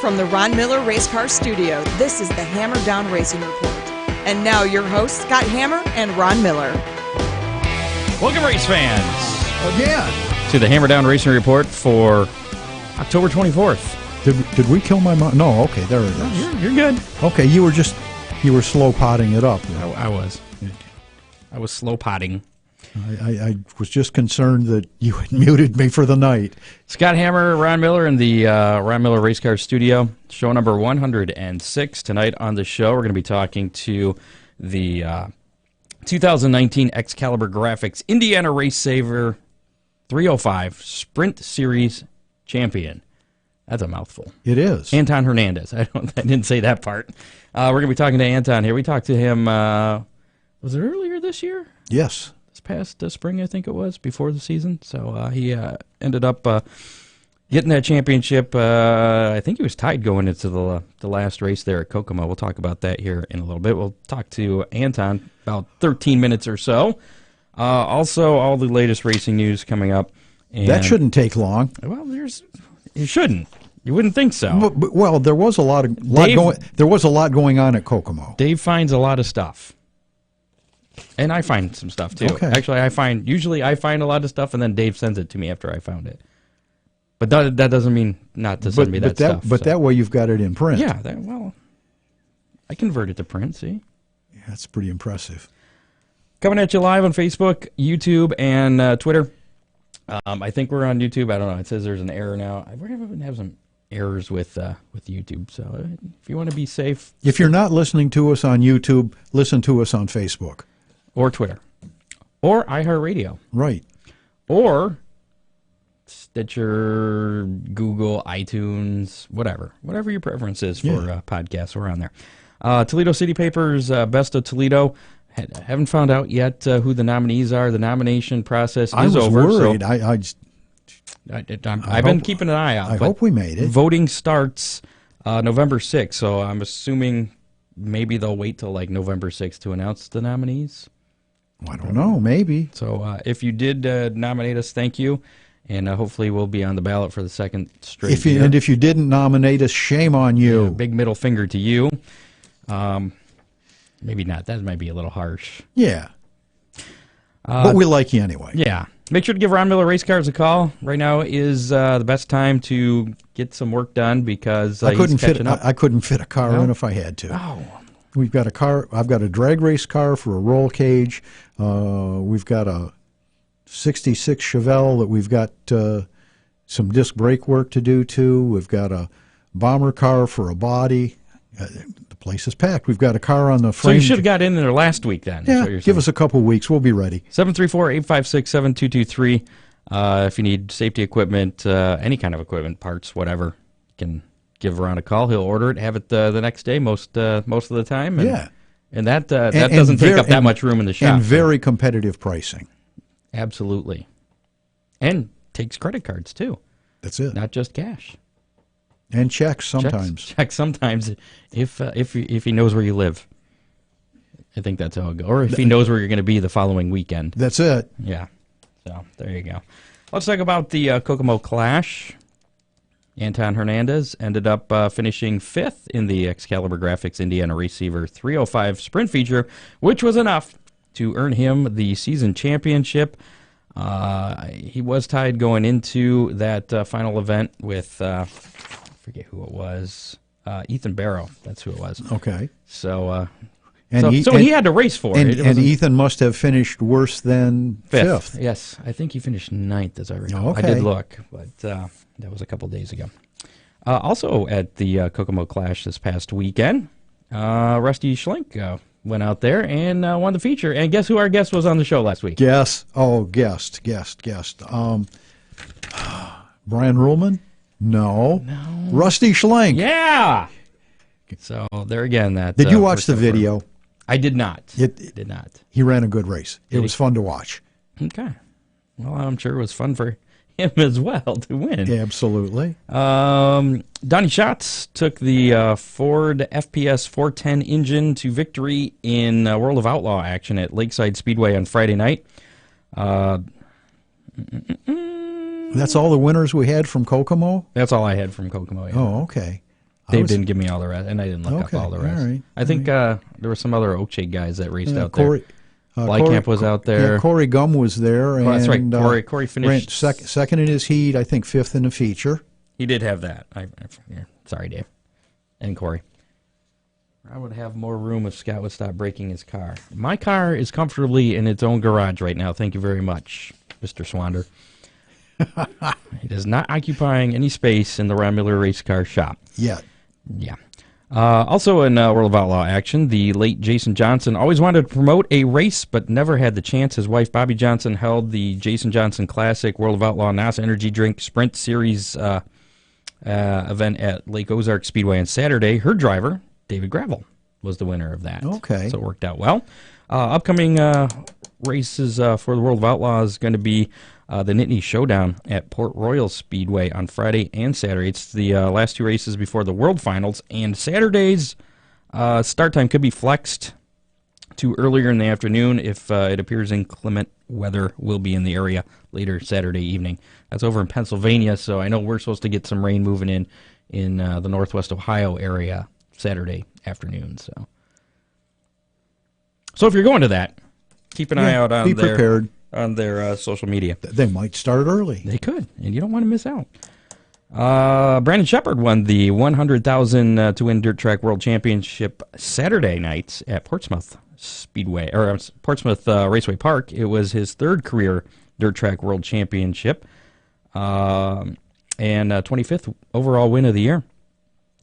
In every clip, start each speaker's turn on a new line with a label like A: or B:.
A: from the Ron Miller Race Car Studio, this is the Hammer Down Racing Report. And now your hosts, Scott Hammer and Ron Miller.
B: Welcome, race fans,
C: again
B: to the Hammer Down Racing Report for October 24th.
C: Did we kill my mom? No, okay, there it is.
B: Oh, you're good.
C: Okay, you were slow potting it up.
B: I was slow potting.
C: I was just concerned that you had muted me for the night.
B: Scott Hammer, Ron Miller in the Ron Miller Race Car Studio. Show number 106. Tonight on the show, we're going to be talking to the 2019 Xcaliber Graphics Indiana Racesaver 305 Sprint Series champion. That's a mouthful.
C: It is.
B: Anton Hernandez. I didn't say that part. We're going to be talking to Anton here. We talked to him, was it earlier this year?
C: Yes.
B: This past spring, I think it was, before the season. So he ended up getting that championship. I think he was tied going into the last race there at Kokomo. We'll talk about that here in a little bit. We'll talk to Anton about 13 minutes or so. Also, all the latest racing news coming up. And,
C: that shouldn't take long.
B: Well, it shouldn't. You wouldn't think so.
C: Well, there was a lot going on at Kokomo.
B: Dave finds a lot of stuff. And I find some stuff, too.
C: Okay.
B: Actually, usually I find a lot of stuff, and then Dave sends it to me after I found it. But that doesn't mean not to send me that stuff.
C: But that way you've got it in print.
B: Yeah, I convert it to print, see?
C: Yeah, that's pretty impressive.
B: Coming at you live on Facebook, YouTube, and Twitter. I think we're on YouTube. I don't know. It says there's an error now. We're going to have some errors with YouTube. So if you want to be safe.
C: If you're not listening to us on YouTube, listen to us on Facebook.
B: Or Twitter. Or iHeartRadio.
C: Right.
B: Or Stitcher, Google, iTunes, whatever. Whatever your preference is for podcasts, we're on there. Toledo City Papers, Best of Toledo. Haven't found out yet who the nominees are. The nomination process is over.
C: I was worried.
B: I've been keeping an eye out.
C: I hope we made it.
B: Voting starts November 6th, so I'm assuming maybe they'll wait till like November 6th to announce the nominees.
C: I don't know. Maybe.
B: So if you did nominate us, thank you. And hopefully we'll be on the ballot for the second straight year.
C: And if you didn't nominate us, shame on you.
B: Yeah, big middle finger to you. Maybe not. That might be a little harsh.
C: Yeah. But we like you anyway.
B: Yeah. Make sure to give Ron Miller Race Cars a call. Right now is the best time to get some work done because
C: I couldn't fit a car in if I had to.
B: Oh.
C: We've got a car. I've got a drag race car for a roll cage. We've got a 66 Chevelle that we've got some disc brake work to do to. We've got a bomber car for a body. The place is packed. We've got a car on the frame.
B: So you should have got in there last week then.
C: Yeah, give us a couple weeks. We'll be ready.
B: 734-856-7223. If you need safety equipment, any kind of equipment, parts, whatever, you can give Ron a call. He'll order it, have it the next day most of the time. And, and that doesn't take up that much room in the shop.
C: And very competitive pricing.
B: Absolutely. And takes credit cards, too.
C: That's it.
B: Not just cash.
C: And checks sometimes.
B: Checks sometimes if he knows where you live. I think that's how it goes. Or if he knows where you're going to be the following weekend.
C: That's it.
B: Yeah. So there you go. Let's talk about the Kokomo Clash. Anton Hernandez ended up finishing 5th in the Xcaliber Graphics Indiana Racesaver 305 Sprint feature, which was enough to earn him the season championship. He was tied going into that final event with... I forget who it was. Ethan Barrow. That's who it was.
C: Okay.
B: So he had to race for it.
C: And Ethan must have finished worse than fifth.
B: Yes. I think he finished 9th, as I recall.
C: Okay.
B: I did look, but that was a couple days ago. Also at the Kokomo Clash this past weekend, Rusty Schlink went out there and won the feature. And guess who our guest was on the show last week?
C: Guest. Brian Ruhlman? No. Rusty Schlink.
B: Yeah. So there again,
C: Did you watch the video?
B: I did not. Did not.
C: He ran a good race. It was fun to watch.
B: Okay. Well, I'm sure it was fun for him as well to win.
C: Absolutely.
B: Donnie Schatz took the Ford FPS 410 engine to victory in World of Outlaw action at Lakeside Speedway on Friday night.
C: That's all the winners we had from Kokomo?
B: That's all I had from Kokomo. Yeah.
C: Oh, okay.
B: Dave didn't give me all the rest, and I didn't look up all the rest.
C: All right.
B: I think there were some other Oakshade guys that raced out
C: Corey,
B: there. Blykamp was out there.
C: Yeah, Corey Gum was there.
B: That's right. Corey finished
C: second in his heat, I think fifth in the feature.
B: He did have that. Sorry, Dave. And Corey. I would have more room if Scott would stop breaking his car. My car is comfortably in its own garage right now. Thank you very much, Mr. Swander. It is not occupying any space in the Ron Miller Race Car Shop.
C: Yeah.
B: Yeah. Also in World of Outlaw action, the late Jason Johnson always wanted to promote a race, but never had the chance. His wife, Bobby Johnson, held the Jason Johnson Classic World of Outlaw NASA Energy Drink Sprint Series event at Lake Ozark Speedway on Saturday. Her driver, David Gravel, was the winner of that.
C: Okay.
B: So it worked out well. Upcoming races for the World of Outlaws is going to be the Nittany Showdown at Port Royal Speedway on Friday and Saturday. It's the last two races before the World Finals, and Saturday's start time could be flexed to earlier in the afternoon if it appears inclement weather will be in the area later Saturday evening. That's over in Pennsylvania, so I know we're supposed to get some rain moving in the northwest Ohio area Saturday afternoon. So if you're going to that, keep an eye out on
C: prepared.
B: On their social media.
C: They might start early.
B: They could, and you don't want to miss out. Brandon Shepard won the $100,000 to win Dirt Track World Championship Saturday nights at Portsmouth Speedway, or Portsmouth Raceway Park. It was his third career Dirt Track World Championship and 25th overall win of the year.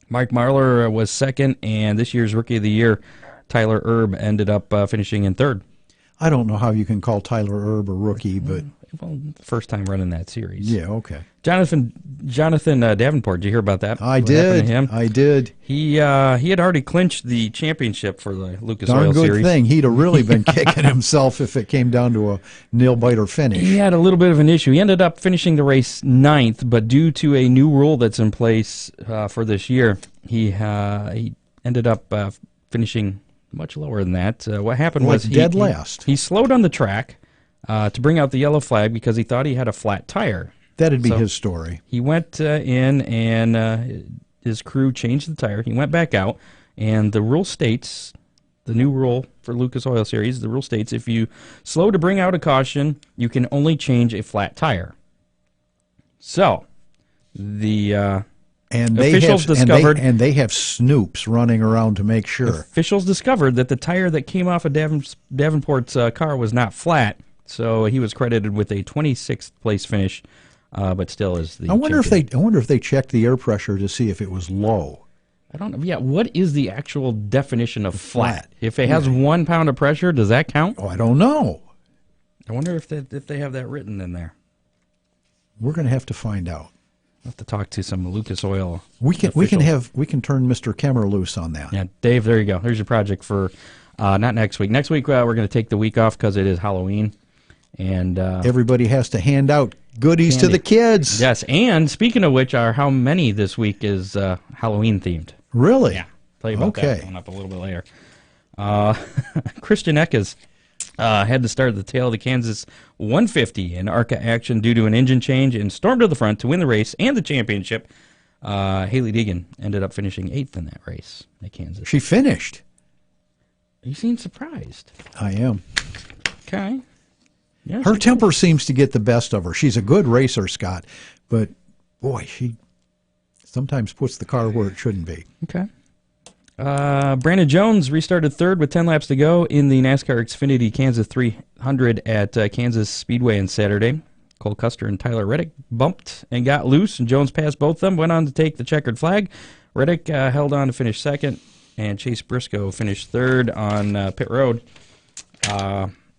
B: Mike Marlar was second, and this year's Rookie of the Year, Tyler Erb, ended up finishing in third.
C: I don't know how you can call Tyler Erb a rookie, but...
B: Well, first time running that series.
C: Yeah, okay.
B: Jonathan Davenport, did you hear about that?
C: I did. I did.
B: He had already clinched the championship for the Lucas Oil
C: Darn good
B: Series.
C: thing. He'd have really been kicking himself if it came down to a nail-biter finish.
B: He had a little bit of an issue. He ended up finishing the race ninth, but due to a new rule that's in place for this year, he ended up finishing much lower than that. What happened was
C: dead last.
B: He slowed on the track to bring out the yellow flag because he thought he had a flat tire.
C: That'd be his story.
B: He went in and his crew changed the tire. He went back out, and the rule states, the new rule for Lucas Oil Series, the rule states if you slow to bring out a caution, you can only change a flat tire. So, the officials discovered,
C: and they have snoops running around to make sure.
B: Officials discovered that the tire that came off of Davenport's car was not flat, so he was credited with a 26th place finish, but still is the.
C: I wonder if they checked the air pressure to see if it was low.
B: I don't know. Yeah, what is the actual definition of flat? If it has 1 pound of pressure, does that count?
C: Oh, I don't know.
B: I wonder if they have that written in there.
C: We're going to have to find out.
B: We'll have to talk to some Lucas Oil.
C: We can turn Mr. Kemmer loose on that.
B: Yeah, Dave. There you go. There's your project for not next week. Next week we're going to take the week off because it is Halloween, and
C: everybody has to hand out goodies to the kids.
B: Yes, and speaking of which, how many this week is Halloween themed?
C: Really?
B: Yeah. Tell you about that coming up a little bit later. Christian Eckes had to start at the tail of the Kansas 150 in ARCA action due to an engine change and stormed to the front to win the race and the championship. Haley Deegan ended up finishing 8th in that race at Kansas.
C: She finished.
B: You seem surprised.
C: I am.
B: Okay. Yeah,
C: her temper seems to get the best of her. She's a good racer, Scott, but boy, she sometimes puts the car where it shouldn't be.
B: Okay. Brandon Jones restarted third with 10 laps to go in the NASCAR Xfinity Kansas 300 at Kansas Speedway on Saturday. Cole Custer and Tyler Reddick bumped and got loose, and Jones passed both of them, went on to take the checkered flag. Reddick held on to finish second, and Chase Briscoe finished third on pit road.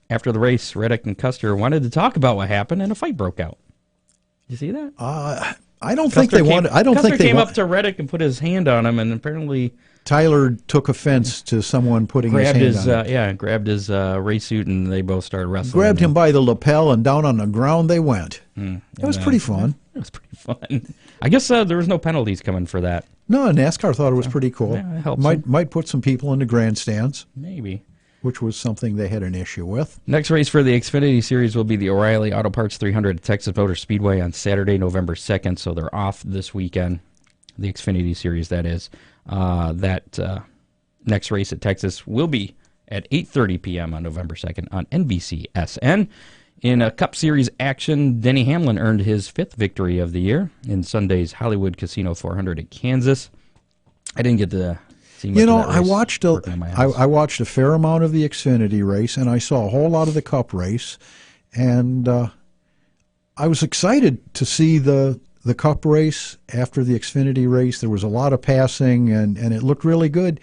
B: After the race, Reddick and Custer wanted to talk about what happened, and a fight broke out. You see that?
C: I don't think they wanted. I don't
B: Custer
C: think they
B: came up to Reddick and put his hand on him, and apparently
C: Tyler took offense to someone putting his hand on him.
B: Yeah, grabbed his race suit, and they both started wrestling.
C: Grabbed him by the lapel, and down on the ground they went. It was pretty fun.
B: It was pretty fun. I guess there was no penalties coming for that.
C: No, NASCAR thought it was pretty cool.
B: Yeah, it helps
C: might put some people in the grandstands.
B: Maybe.
C: Which was something they had an issue with.
B: Next race for the Xfinity Series will be the O'Reilly Auto Parts 300 at Texas Motor Speedway on Saturday, November 2nd, so they're off this weekend. the Xfinity Series, that is. That next race at Texas will be at 8:30 p.m. on November 2nd on NBCSN. In a Cup Series action, Denny Hamlin earned his 5th victory of the year in Sunday's Hollywood Casino 400 at Kansas. I didn't get to see much of that race.
C: I watched a fair amount of the Xfinity race, and I saw a whole lot of the Cup race, and I was excited to see the Cup race after the Xfinity race. There was a lot of passing, and it looked really good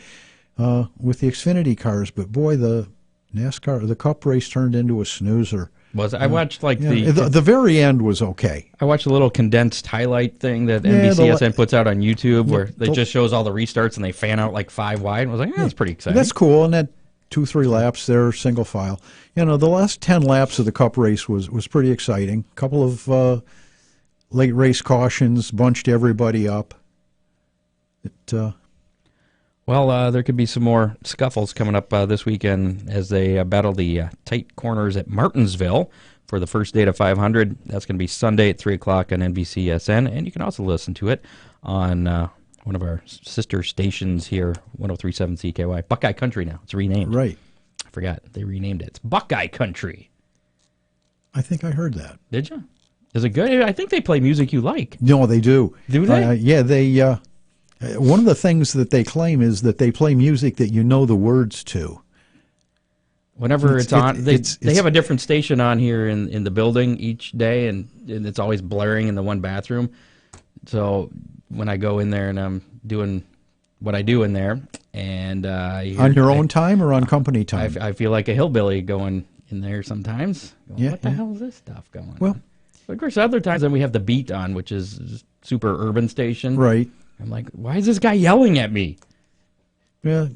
C: with the Xfinity cars. But boy, the Cup race turned into a snoozer.
B: I watched
C: the very end was okay.
B: I watched a little condensed highlight thing that NBCSN puts out on YouTube where they just shows all the restarts and they fan out like 5 wide. I was like, that's pretty exciting.
C: That's cool, and that 2-3 laps there, single file. The last 10 laps of the Cup race was pretty exciting. A couple of late race cautions bunched everybody up.
B: There could be some more scuffles coming up this weekend as they battle the tight corners at Martinsville for the first day to 500. That's going to be Sunday at 3 o'clock on NBCSN, and you can also listen to it on one of our sister stations here, 103.7 CKY. Buckeye Country now. It's renamed.
C: Right.
B: I forgot. They renamed it. It's Buckeye Country.
C: I think I heard that.
B: Did you? Is it good? I think they play music you like.
C: No, they do.
B: Do they?
C: Yeah, they... one of the things that they claim is that they play music that you know the words to.
B: Whenever it's on, they have a different station on here in the building each day, and it's always blaring in the one bathroom. So when I go in there and I'm doing what I do in there, and
C: on your own time or on company time,
B: I feel like a hillbilly going in there sometimes. What the hell is this stuff going on? But of course, other times then we have the Beat on, which is super urban station.
C: Right.
B: I'm like, why is this guy yelling at me?
C: Yeah.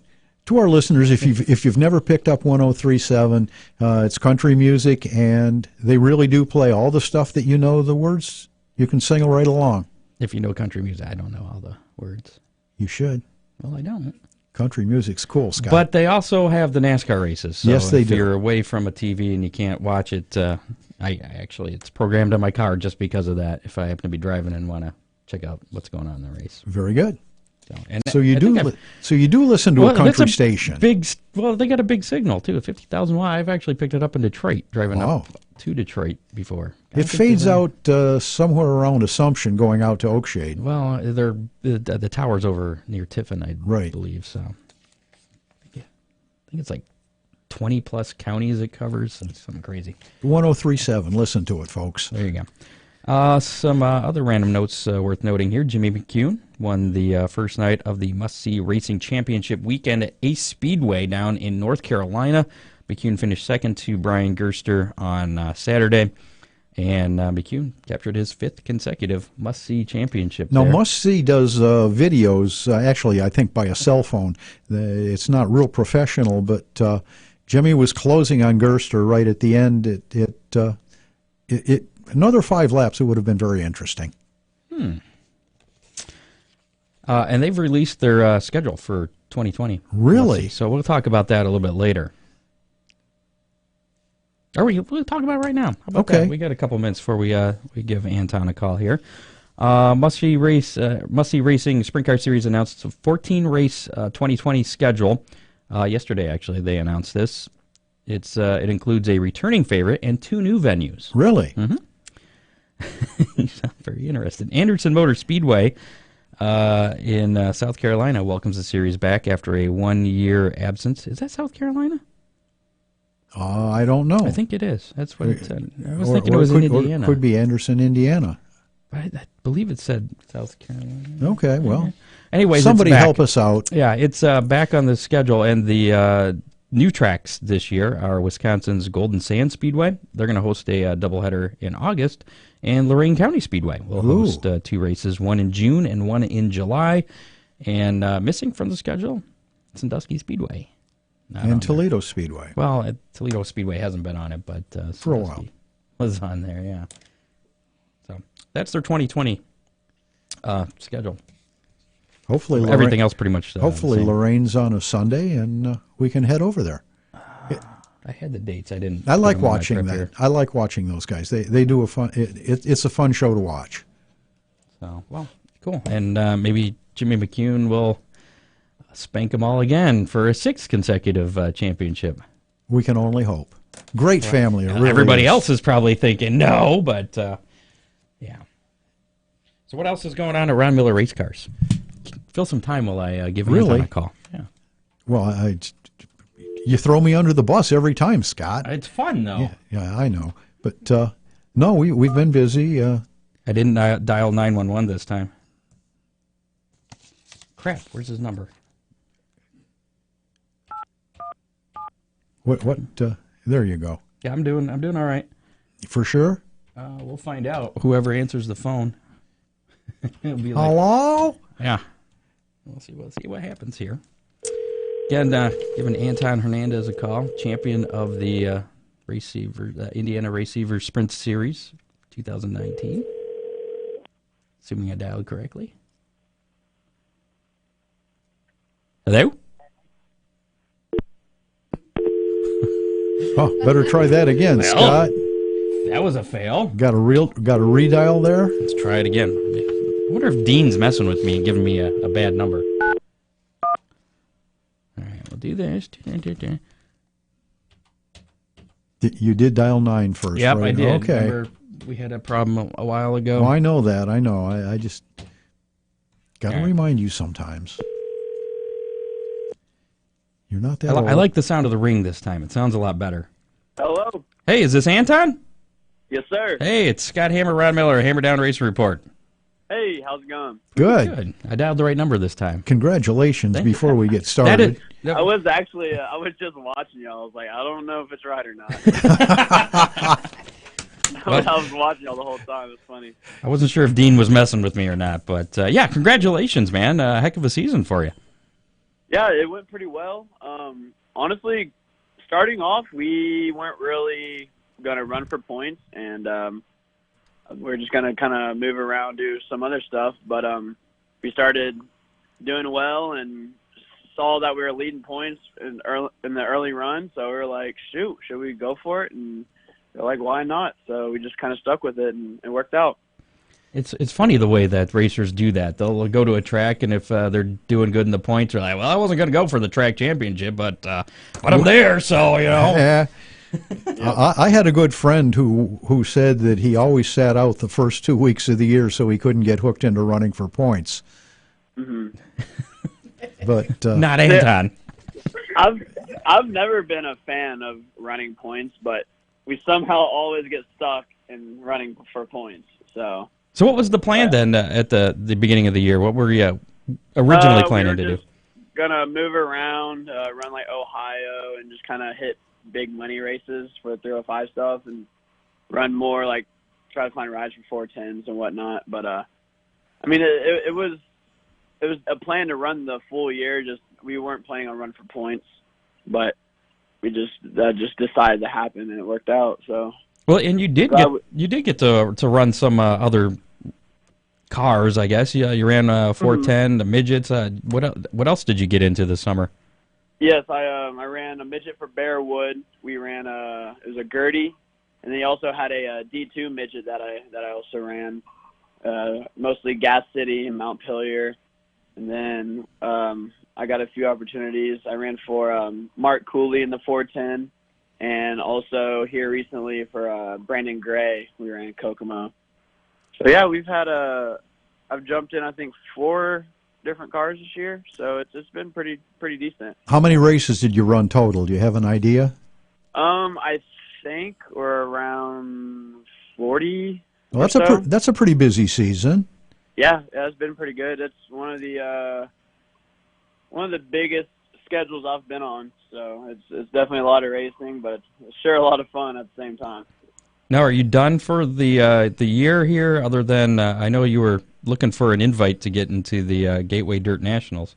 C: To our listeners, if you've never picked up 103.7, it's country music, and they really do play all the stuff that you know the words. You can sing right along.
B: If you know country music, I don't know all the words.
C: You should.
B: Well, I don't.
C: Country music's cool, Scott.
B: But they also have the NASCAR races. So
C: yes, they do.
B: If you're away from a TV and you can't watch it, it's programmed on my car just because of that. If I happen to be driving and want to check out what's going on in the race.
C: Very good. So
B: you
C: do listen to a country station.
B: They got a big signal too, 50,000 watt. I've actually picked it up in Detroit, driving up to Detroit before.
C: It fades out somewhere around Assumption, going out to Oakshade.
B: Well, the tower's over near Tiffin, I believe. So I think it's like 20 plus counties it covers. It's something crazy.
C: 103.7. Listen to it, folks.
B: There you go. Some other random notes worth noting here. Jimmy McCune won the first night of the Must-See Racing Championship weekend at Ace Speedway down in North Carolina. McCune finished second to Brian Gerster on Saturday, and McCune captured his 5th consecutive Must-See Championship.
C: Now, Must-See does videos, actually, I think by a cell phone. It's not real professional, but Jimmy was closing on Gerster right at the end. Another 5 laps, it would have been very interesting.
B: And they've released their schedule for 2020.
C: Really?
B: So we'll talk about that a little bit later. We'll talk about it right now. How about that? We got a couple minutes before we give Anton a call here. Must-See Racing Sprint Car Series announced a 14-race 2020 schedule. Yesterday, actually, they announced this. It includes a returning favorite and 2 new venues.
C: Really?
B: Mm-hmm. You sound very interested. Anderson Motor Speedway in South Carolina welcomes the series back after a 1-year absence. Is that South Carolina?
C: I don't know.
B: I think it is. That's what it said. I was thinking it was in Indiana.
C: Or it could be Anderson, Indiana.
B: I believe it said South Carolina.
C: Okay, well.
B: Anyways,
C: somebody help us out.
B: Yeah, it's back on the schedule, and the new tracks this year are Wisconsin's Golden Sand Speedway. They're going to host a doubleheader in August, and Lorain County Speedway will host 2 races, one in June and one in July. And missing from the schedule, Sandusky Speedway.
C: And Toledo Speedway.
B: Well, Toledo Speedway hasn't been on it, but
C: for a while
B: was on there, yeah. So that's their 2020 schedule.
C: Hopefully,
B: everything else pretty much.
C: Hopefully, Lorraine's on a Sunday, and we can head over there.
B: I had the dates. I didn't.
C: I like watching that. Here. I like watching those guys. They do a fun. It's a fun show to watch.
B: So well, Cool. And maybe Jimmy McCune will spank them all again for a 6th consecutive championship.
C: We can only hope. Great family. It really
B: Everybody
C: is.
B: else is probably thinking no, but yeah. So what else is going on at Ron Miller Race Cars? Fill some time while I give Anton a call. Yeah.
C: Well, you throw me under the bus every time, Scott.
B: It's fun, though.
C: Yeah, I know. But no, we've been busy.
B: I didn't dial 911 this time. Crap, where's his number?
C: What? There you go.
B: Yeah, I'm doing all right.
C: For sure?
B: We'll find out. Whoever answers the phone. It'll be like,
C: hello?
B: Yeah. We'll see what happens here. Again, giving Anton Hernandez a call, champion of the Racesaver, Indiana Racesaver Sprint Series 2019. Assuming I dialed correctly. Hello?
C: Oh, better try that again, Scott.
B: That was a fail.
C: Got a redial there?
B: Let's try it again. I wonder if Dean's messing with me and giving me a bad number. All right, we'll do this.
C: You did dial 9 first,
B: Yep,
C: right?
B: I did.
C: Okay.
B: Remember we had a problem a while ago.
C: Well, I know that. I know. I just got to
B: All right.
C: remind you sometimes. You're not that old.
B: I like the sound of the ring this time. It sounds a lot better.
D: Hello.
B: Hey, is this Anton?
D: Yes, sir.
B: Hey, it's Scott Hammer, Ron Miller, Hammer Down Racing Report.
D: Hey, how's it going?
C: Good.
B: I dialed the right number this time.
C: Congratulations
B: Thank you.
C: before we get started.
D: I was just watching y'all. I was like, I don't know if it's right or not. I was watching y'all the whole time. It was funny.
B: I wasn't sure if Dean was messing with me or not, but yeah, congratulations, man. Heck of a season for you.
D: Yeah, it went pretty well. Honestly, starting off, we weren't really going to run for points, and we're just going to kind of move around, do some other stuff. But we started doing well and saw that we were leading points in the early run, so we were like, shoot, should we go for it? And they're like, why not? So we just kind of stuck with it, and it worked out.
B: It's funny the way that racers do that. They'll go to a track, and if they're doing good in the points, they're like, well, I wasn't going to go for the track championship, but I'm there, so, you know.
C: Yeah. I had a good friend who said that he always sat out the first 2 weeks of the year so he couldn't get hooked into running for points.
D: Mm-hmm.
C: But
B: Not Anton.
D: I've never been a fan of running points, but we somehow always get stuck in running for points. So
B: what was the plan then at the beginning of the year? What were you originally planning to do?
D: Gonna move around, run like Ohio, and just kind of hit big money races for 305 stuff, and run more like try to find rides for 410s and whatnot. But I mean, it was a plan to run the full year. Just we weren't planning on running for points, but we just decided to happen, and it worked out. So
B: well, and you did get to run some other cars, I guess. Yeah, you ran 410, the midgets. What else did you get into this summer?
D: Yes, I ran a midget for Bearwood. We ran it was a Gertie, and then he also had a D2 midget that I also ran, mostly Gas City and Mount Pillier, and then I got a few opportunities. I ran for Mark Cooley in the 410, and also here recently for Brandon Gray, we ran Kokomo. So yeah, I've jumped in I think 4 different cars this year, so it's been pretty decent.
C: how many races did you run total? Do you have an idea?
D: I think we're around 40.
C: Well,
D: or so.
C: that's a pretty busy season.
D: Yeah, it's been pretty good. It's one of the biggest schedules I've been on, so it's definitely a lot of racing, but it's sure a lot of fun at the same time.
B: Now, are you done for the year here? Other than I know you were looking for an invite to get into the Gateway Dirt Nationals.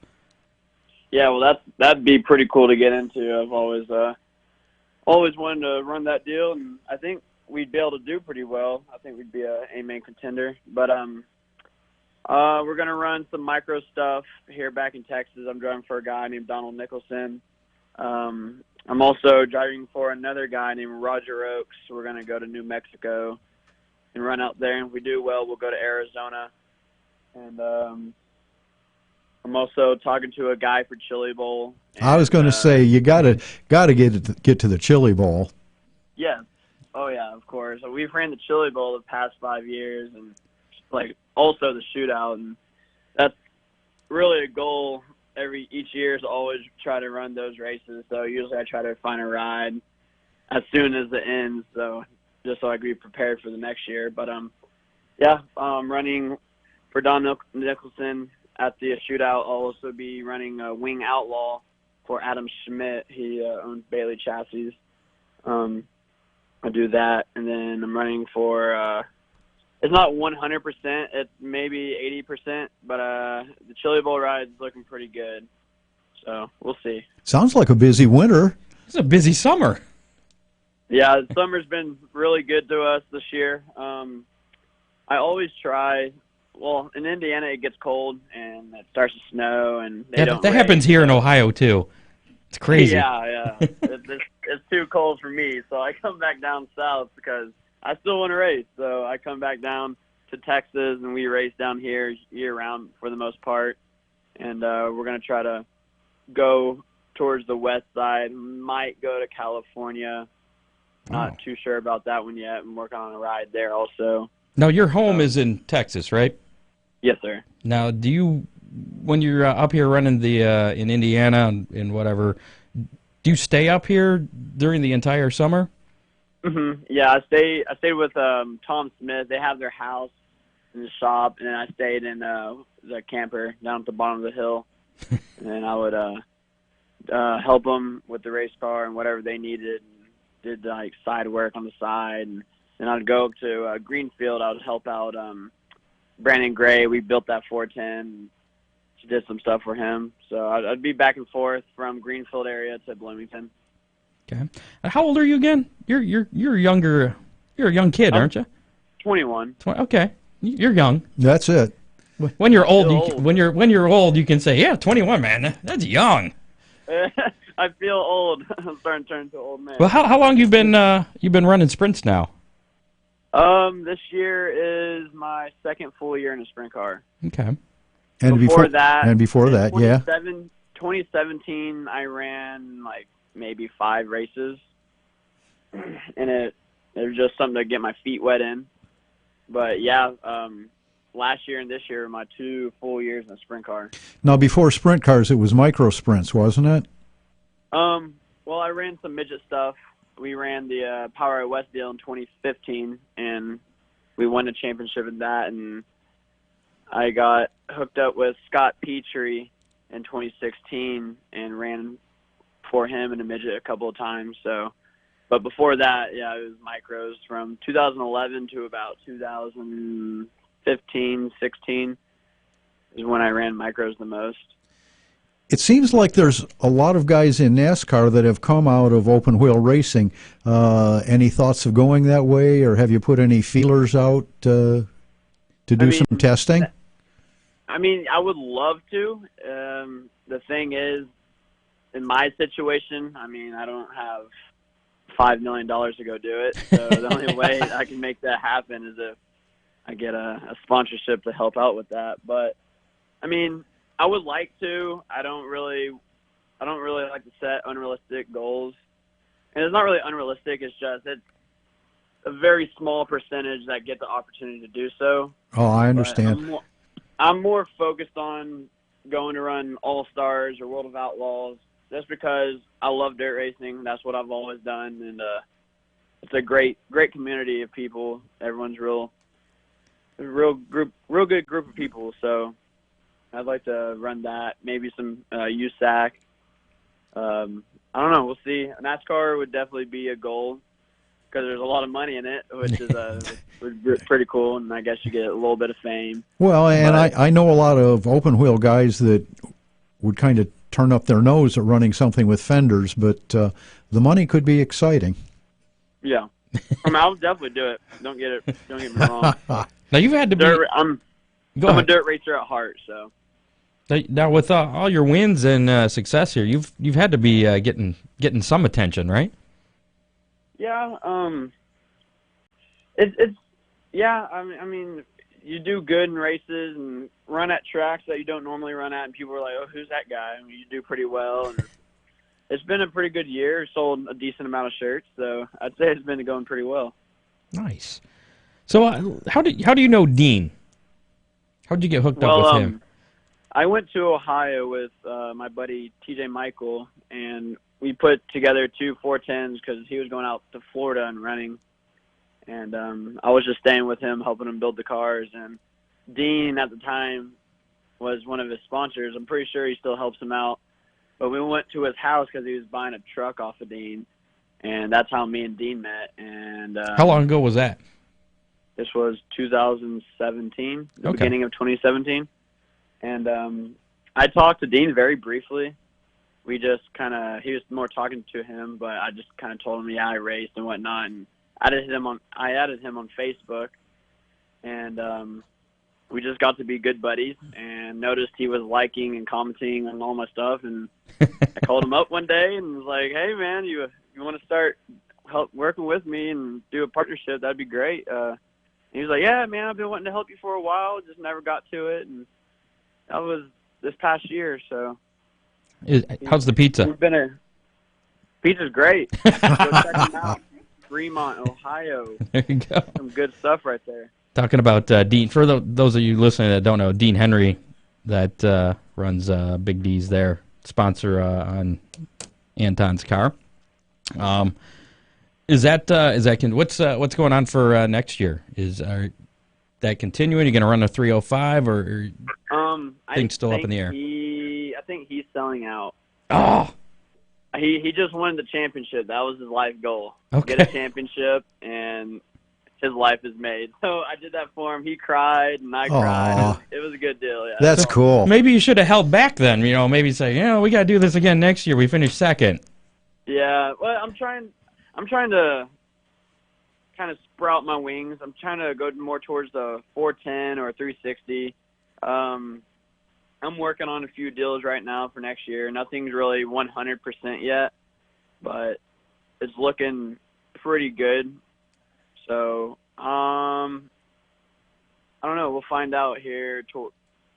D: Yeah, well, that'd be pretty cool to get into. I've always wanted to run that deal, and I think we'd be able to do pretty well. I think we'd be a main contender. But we're gonna run some micro stuff here back in Texas. I'm driving for a guy named Donald Nicholson. I'm also driving for another guy named Roger Oakes. We're gonna go to New Mexico and run out there, and if we do well, we'll go to Arizona. and I'm also talking to a guy for Chili Bowl.
C: I was going to say you gotta get to the Chili Bowl.
D: Yes. Oh yeah, of course. We've ran the Chili Bowl the past 5 years, and like also the shootout, and that's really a goal. Each year is always try to run those races. So usually I try to find a ride as soon as it ends, so just so I can be prepared for the next year. But yeah, running for Don Nicholson at the shootout. I'll also be running a Wing Outlaw for Adam Schmidt. He owns Bailey Chassis. I do that, and then I'm running for. It's not 100%. It's maybe 80%, but the Chili Bowl ride is looking pretty good. So we'll see.
C: Sounds like a busy winter.
B: It's a busy summer.
D: Yeah, the summer's been really good to us this year. I always try. Well, in Indiana it gets cold and it starts to snow, and
B: That happens here in Ohio too. It's crazy.
D: Yeah. It's too cold for me, so I come back down south because I still want to race. So I come back down to Texas, and we race down here year-round for the most part. And we're going to try to go towards the west side, might go to California. Not too sure about that one yet. I'm working on a ride there also.
B: Now, your home is in Texas, right?
D: Yes, sir.
B: Now, do you, when you're up here running the in Indiana and whatever, do you stay up here during the entire summer?
D: Mm-hmm. Yeah, I stayed with Tom Smith. They have their house in the shop, and then I stayed in the camper down at the bottom of the hill. And then I would help them with the race car and whatever they needed. Did like side work on the side, and then I'd go up to Greenfield. I would help out Brandon Gray. We built that 410. She did some stuff for him, so I'd be back and forth from Greenfield area to Bloomington.
B: Okay. How old are you again? You're younger. You're a young kid, aren't you?
D: 21.
B: Okay, you're young.
C: That's it.
B: When you're old, when you're old, you can say, "Yeah, 21, man. That's young."
D: I feel old. I'm starting to turn into an old man.
B: Well, how long you been running sprints now?
D: This year is my second full year in a sprint car.
B: Okay.
C: And before
D: that,
C: yeah.
D: 2017, I ran like maybe 5 races, and it was just something to get my feet wet in. But yeah, last year and this year are my 2 full years in a sprint car.
C: Now, before sprint cars, it was micro sprints, wasn't it?
D: Well, I ran some midget stuff. We ran the Power at West deal in 2015, and we won a championship in that. And I got hooked up with Scott Petrie in 2016 and ran for him in a midget a couple of times. So, but before that, yeah, it was micros from 2011 to about 2015, 16 is when I ran micros the most.
C: It seems like there's a lot of guys in NASCAR that have come out of open wheel racing. Any thoughts of going that way, or have you put any feelers out to do some testing?
D: I mean, I would love to. The thing is, in my situation, I mean, I don't have $5 million to go do it. So the only way I can make that happen is if I get a sponsorship to help out with that. But I mean, I would like to. I don't really like to set unrealistic goals. And it's not really unrealistic. It's just it's a very small percentage that get the opportunity to do so.
C: Oh, I understand.
D: I'm more focused on going to run All-Stars or World of Outlaws just because I love dirt racing. That's what I've always done. And it's a great community of people. Everyone's real good group of people. So I'd like to run that, maybe some USAC. I don't know. We'll see. NASCAR would definitely be a goal because there's a lot of money in it, which is pretty cool, and I guess you get a little bit of fame.
C: Well, and I know a lot of open wheel guys that would kind of turn up their nose at running something with fenders, but the money could be exciting.
D: Yeah. I mean, I'll definitely do it. Don't get me wrong.
B: Now, you've had to be...
D: I'm a dirt racer at heart, so...
B: Now, with all your wins and success here, you've had to be getting some attention, right?
D: Yeah. It's yeah. I mean, you do good in races and run at tracks that you don't normally run at, and people are like, "Oh, who's that guy?" I mean, you do pretty well, and it's been a pretty good year. Sold a decent amount of shirts, so I'd say it's been going pretty well.
B: Nice. So how do you know Dean? How did you get hooked up with him?
D: I went to Ohio with my buddy TJ Michael, and we put together 2 410s because he was going out to Florida and running. And I was just staying with him, helping him build the cars. And Dean, at the time, was one of his sponsors. I'm pretty sure he still helps him out. But we went to his house because he was buying a truck off of Dean. And that's how me and Dean met. And
B: How long ago was that?
D: This was 2017, the beginning of 2017. And I talked to Dean very briefly. We just he was more talking to him, but I just kind of told him, yeah, I raced and whatnot. And I added him on Facebook, and we just got to be good buddies, and noticed he was liking and commenting on all my stuff. And I called him up one day and was like, hey, man, you want to start working with me and do a partnership? That'd be great. And he was like, yeah, man, I've been wanting to help you for a while, just never got to it. And that was this past year. So
B: how's the pizza?
D: Pizza's great. Go check him out. Fremont, Ohio.
B: There you go.
D: Some good stuff right there.
B: Talking about Dean, for those of you listening that don't know, Dean Henry, that runs Big D's there, sponsor on Anton's car. What's going on for next year? Is that continuing? Are you going to run a 305, or things still up in the air?
D: I think he's selling out.
B: Oh.
D: He just won the championship. That was his life goal.
B: Okay.
D: Get a championship, and his life is made. So I did that for him. He cried, and I cried. It was a good deal. Yeah.
C: That's cool.
B: Maybe you should have held back then. Maybe say, we got to do this again next year. We finished second.
D: Yeah. Well, I'm trying to kind of sprout my wings. I'm trying to go more towards the 410 or 360. I'm working on a few deals right now for next year. Nothing's really 100% yet, but it's looking pretty good. So, I don't know. We'll find out here.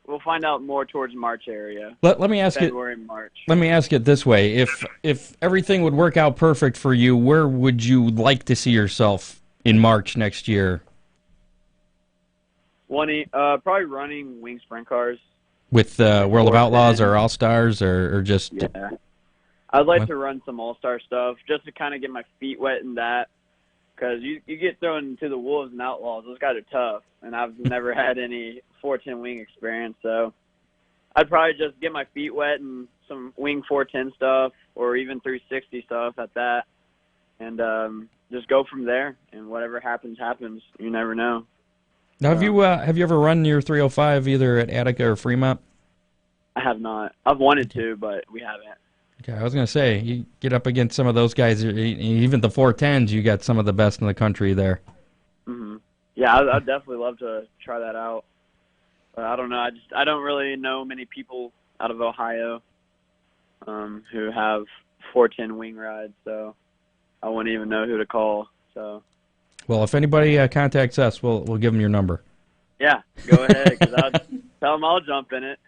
D: We'll find out more towards March area.
B: Let me ask
D: February, March.
B: Let me ask it this way: if everything would work out perfect for you, where would you like to see yourself in March next year?
D: Probably running wing sprint cars.
B: With World of Outlaws or All Stars or just...
D: Yeah. I'd like to run some All-Star stuff just to kind of get my feet wet in that, because you get thrown into the Wolves and Outlaws. Those guys are tough, and I've never had any 410 wing experience, so I'd probably just get my feet wet in some wing 410 stuff or even 360 stuff at that, and just go from there, and whatever happens, happens. You never know.
B: Now, have you ever run your 305 either at Attica or Fremont?
D: I have not. I've wanted to, but we haven't.
B: Okay, I was going to say, you get up against some of those guys, even the 410s, you got some of the best in the country there.
D: Mm-hmm. Yeah, I'd definitely love to try that out. But I don't know. I don't really know many people out of Ohio who have 410 wing rides, so I wouldn't even know who to call. So.
B: Well, if anybody contacts us, we'll give them your number.
D: Yeah, go ahead, because I'll tell them I'll jump in it.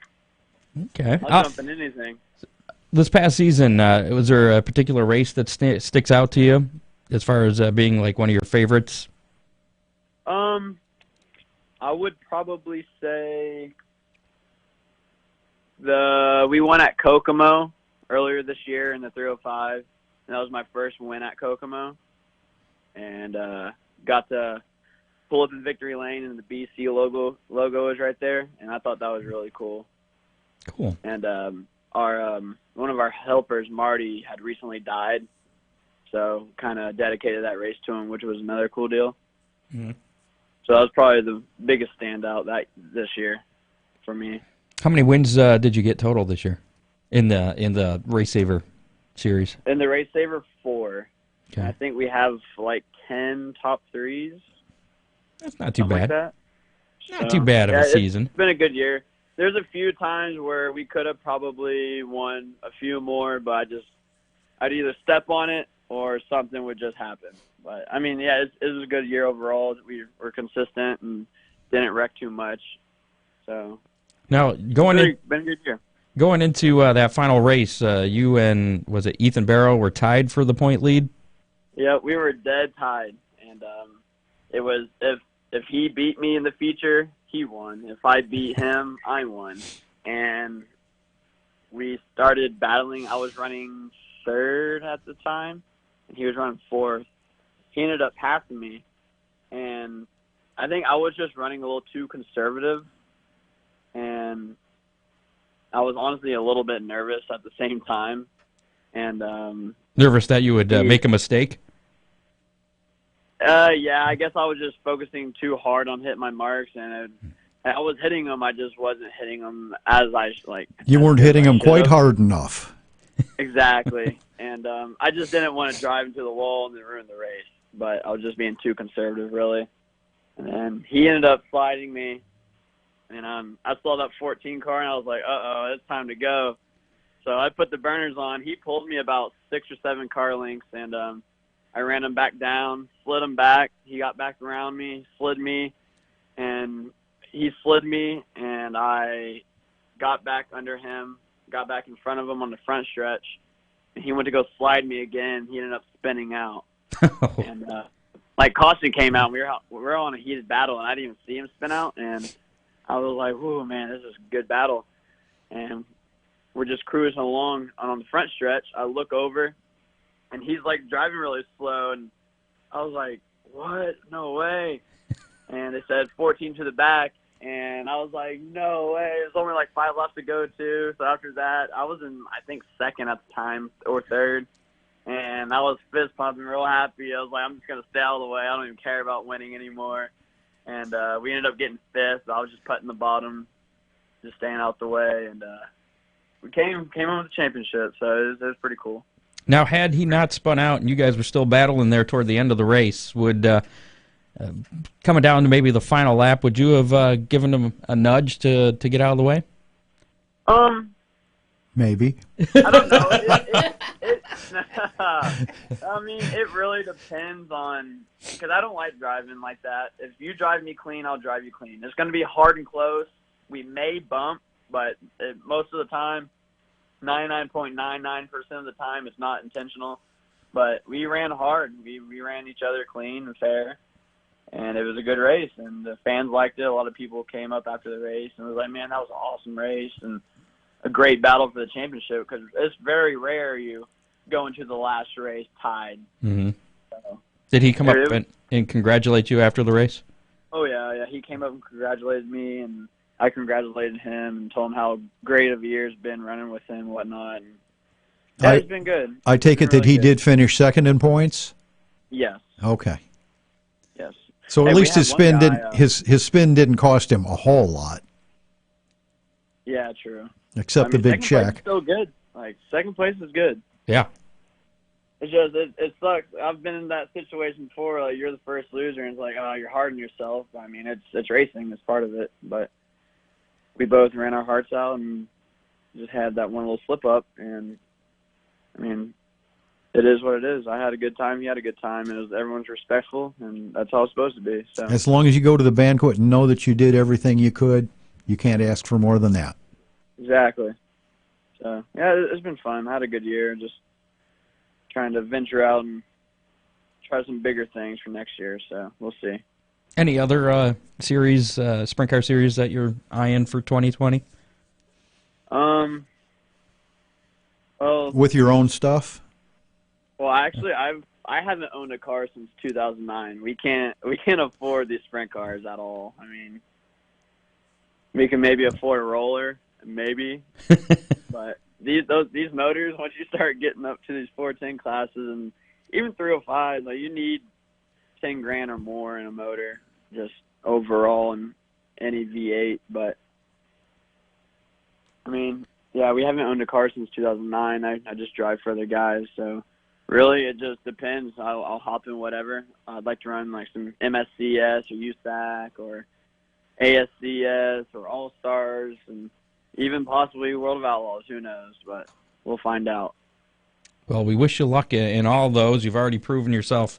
B: Okay.
D: I'll jump in anything.
B: This past season, was there a particular race that sticks out to you as far as being like one of your favorites?
D: I would probably say we won at Kokomo earlier this year in the 305, and that was my first win at Kokomo. And got to pull up in victory lane, and the BC logo is right there, and I thought that was really cool.
B: Cool.
D: And our one of our helpers, Marty, had recently died, so kind of dedicated that race to him, which was another cool deal.
B: Mm-hmm.
D: So that was probably the biggest standout this year for me.
B: How many wins did you get total this year in the Racesaver series?
D: In the Racesaver, 4.
B: Okay.
D: I think we have like 10 top 3s.
B: That's not too
D: Something
B: bad.
D: like that.
B: Not too bad of a season.
D: It's been a good year. There's a few times where we could have probably won a few more, but I'd either step on it or something would just happen. But I mean, yeah, it was a good year overall. We were consistent and didn't wreck too much. So
B: Now,
D: been a good year.
B: going into that final race, you and, was it Ethan Barrow, were tied for the point lead?
D: Yeah, we were dead tied, and it was if he beat me in the feature, he won. If I beat him, I won. And we started battling. I was running third at the time, and he was running fourth. He ended up passing me, and I think I was just running a little too conservative, and I was honestly a little bit nervous at the same time. And
B: Nervous that you would make a mistake?
D: yeah, I guess I was just focusing too hard on hitting my marks, and I was hitting them. I just wasn't hitting them as I like.
C: You weren't hitting them quite hard enough.
D: Exactly, and I just didn't want to drive into the wall and then ruin the race. But I was just being too conservative, really. And then he ended up sliding me, and I saw that 14 car, and I was like, uh-oh, it's time to go. So I put the burners on. He pulled me about 6 or 7 car lengths, and I ran him back down, slid him back. He got back around me, slid me, and he slid me, and I got back under him, got back in front of him on the front stretch, and he went to go slide me again. He ended up spinning out. And like caution came out, we were on a heated battle, and I didn't even see him spin out, and I was like, "Whoa, man, this is a good battle." And we're just cruising along, and on the front stretch, I look over, and he's like driving really slow, and I was like, "What? No way!" And they said 14 to the back, and I was like, "No way!" There's only like 5 laps to go too. So after that, I was in, I think, second at the time or third. And I was fist pumping, real happy. I was like, I'm just going to stay out of the way. I don't even care about winning anymore. And we ended up getting fifth. I was just putting the bottom, just staying out the way. And we came home with the championship, so it was pretty cool.
B: Now, had he not spun out and you guys were still battling there toward the end of the race, would coming down to maybe the final lap, would you have given him a nudge to get out of the way?
C: Maybe.
D: I don't know. I mean, it really depends on, because I don't like driving like that. If you drive me clean, I'll drive you clean. It's going to be hard and close. We may bump, but most of the time, 99.99% of the time, it's not intentional. But we ran hard. We ran each other clean and fair, and it was a good race. And the fans liked it. A lot of people came up after the race and was like, "Man, that was an awesome race," and a great battle for the championship, because it's very rare you go into the last race tied.
B: Mm-hmm.
D: So,
B: did he come up and congratulate you after the race?
D: Oh, yeah. He came up and congratulated me, and I congratulated him and told him how great of a year it's been running with him and whatnot. And yeah, it's been good.
C: I take it that he did finish second in points?
D: Yes.
C: Okay.
D: Yes.
C: So at least his spin his spin didn't cost him a whole lot.
D: Yeah, true.
C: Except the big
D: second
C: check.
D: place is still good. Like, second place is good.
B: Yeah.
D: It's just, it sucks. I've been in that situation before. Like, you're the first loser, and it's like, oh, you're hard on yourself. I mean, it's racing. It's part of it. But we both ran our hearts out and just had that one little slip up. And, I mean, it is what it is. I had a good time. He had a good time. And everyone's respectful, and that's all it's supposed to be. So
C: as long as you go to the banquet and know that you did everything you could, you can't ask for more than that.
D: Exactly. So, yeah, it's been fun. I had a good year. Just trying to venture out and try some bigger things for next year. So we'll see.
B: Any other series, sprint car series that you're eyeing for 2020?
D: Well,
C: with your own stuff?
D: Well, actually, I haven't owned a car since 2009. We can't afford these sprint cars at all. I mean, we can maybe afford a roller. Maybe, but these motors, once you start getting up to these 410 classes and even 305, like, you need $10,000 or more in a motor, just overall, in any V8. But I mean, yeah, we haven't owned a car since 2009. I just drive for other guys, so really it just depends. I'll hop in whatever. I'd like to run like some MSCS or USAC or ASCS or All Stars, and even possibly World of Outlaws. Who knows? But we'll find out.
B: Well, we wish you luck in all those. You've already proven yourself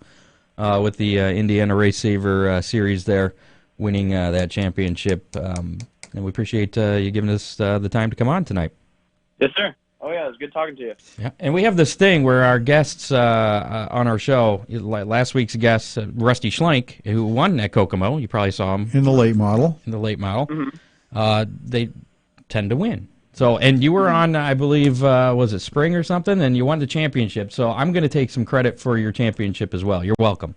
B: with the Indiana Racesaver series there. winning that championship. And we appreciate you giving us the time to come on tonight.
D: Yes, sir. Oh, yeah, it was good talking to you.
B: Yeah, and we have this thing where our guests on our show, like last week's guest, Rusty Schlenk, who won at Kokomo, you probably saw him
C: In the late model.
B: They tend to win. So, and you were on, I believe, was it spring or something, and you won the championship. So I'm going to take some credit for your championship as well. You're welcome.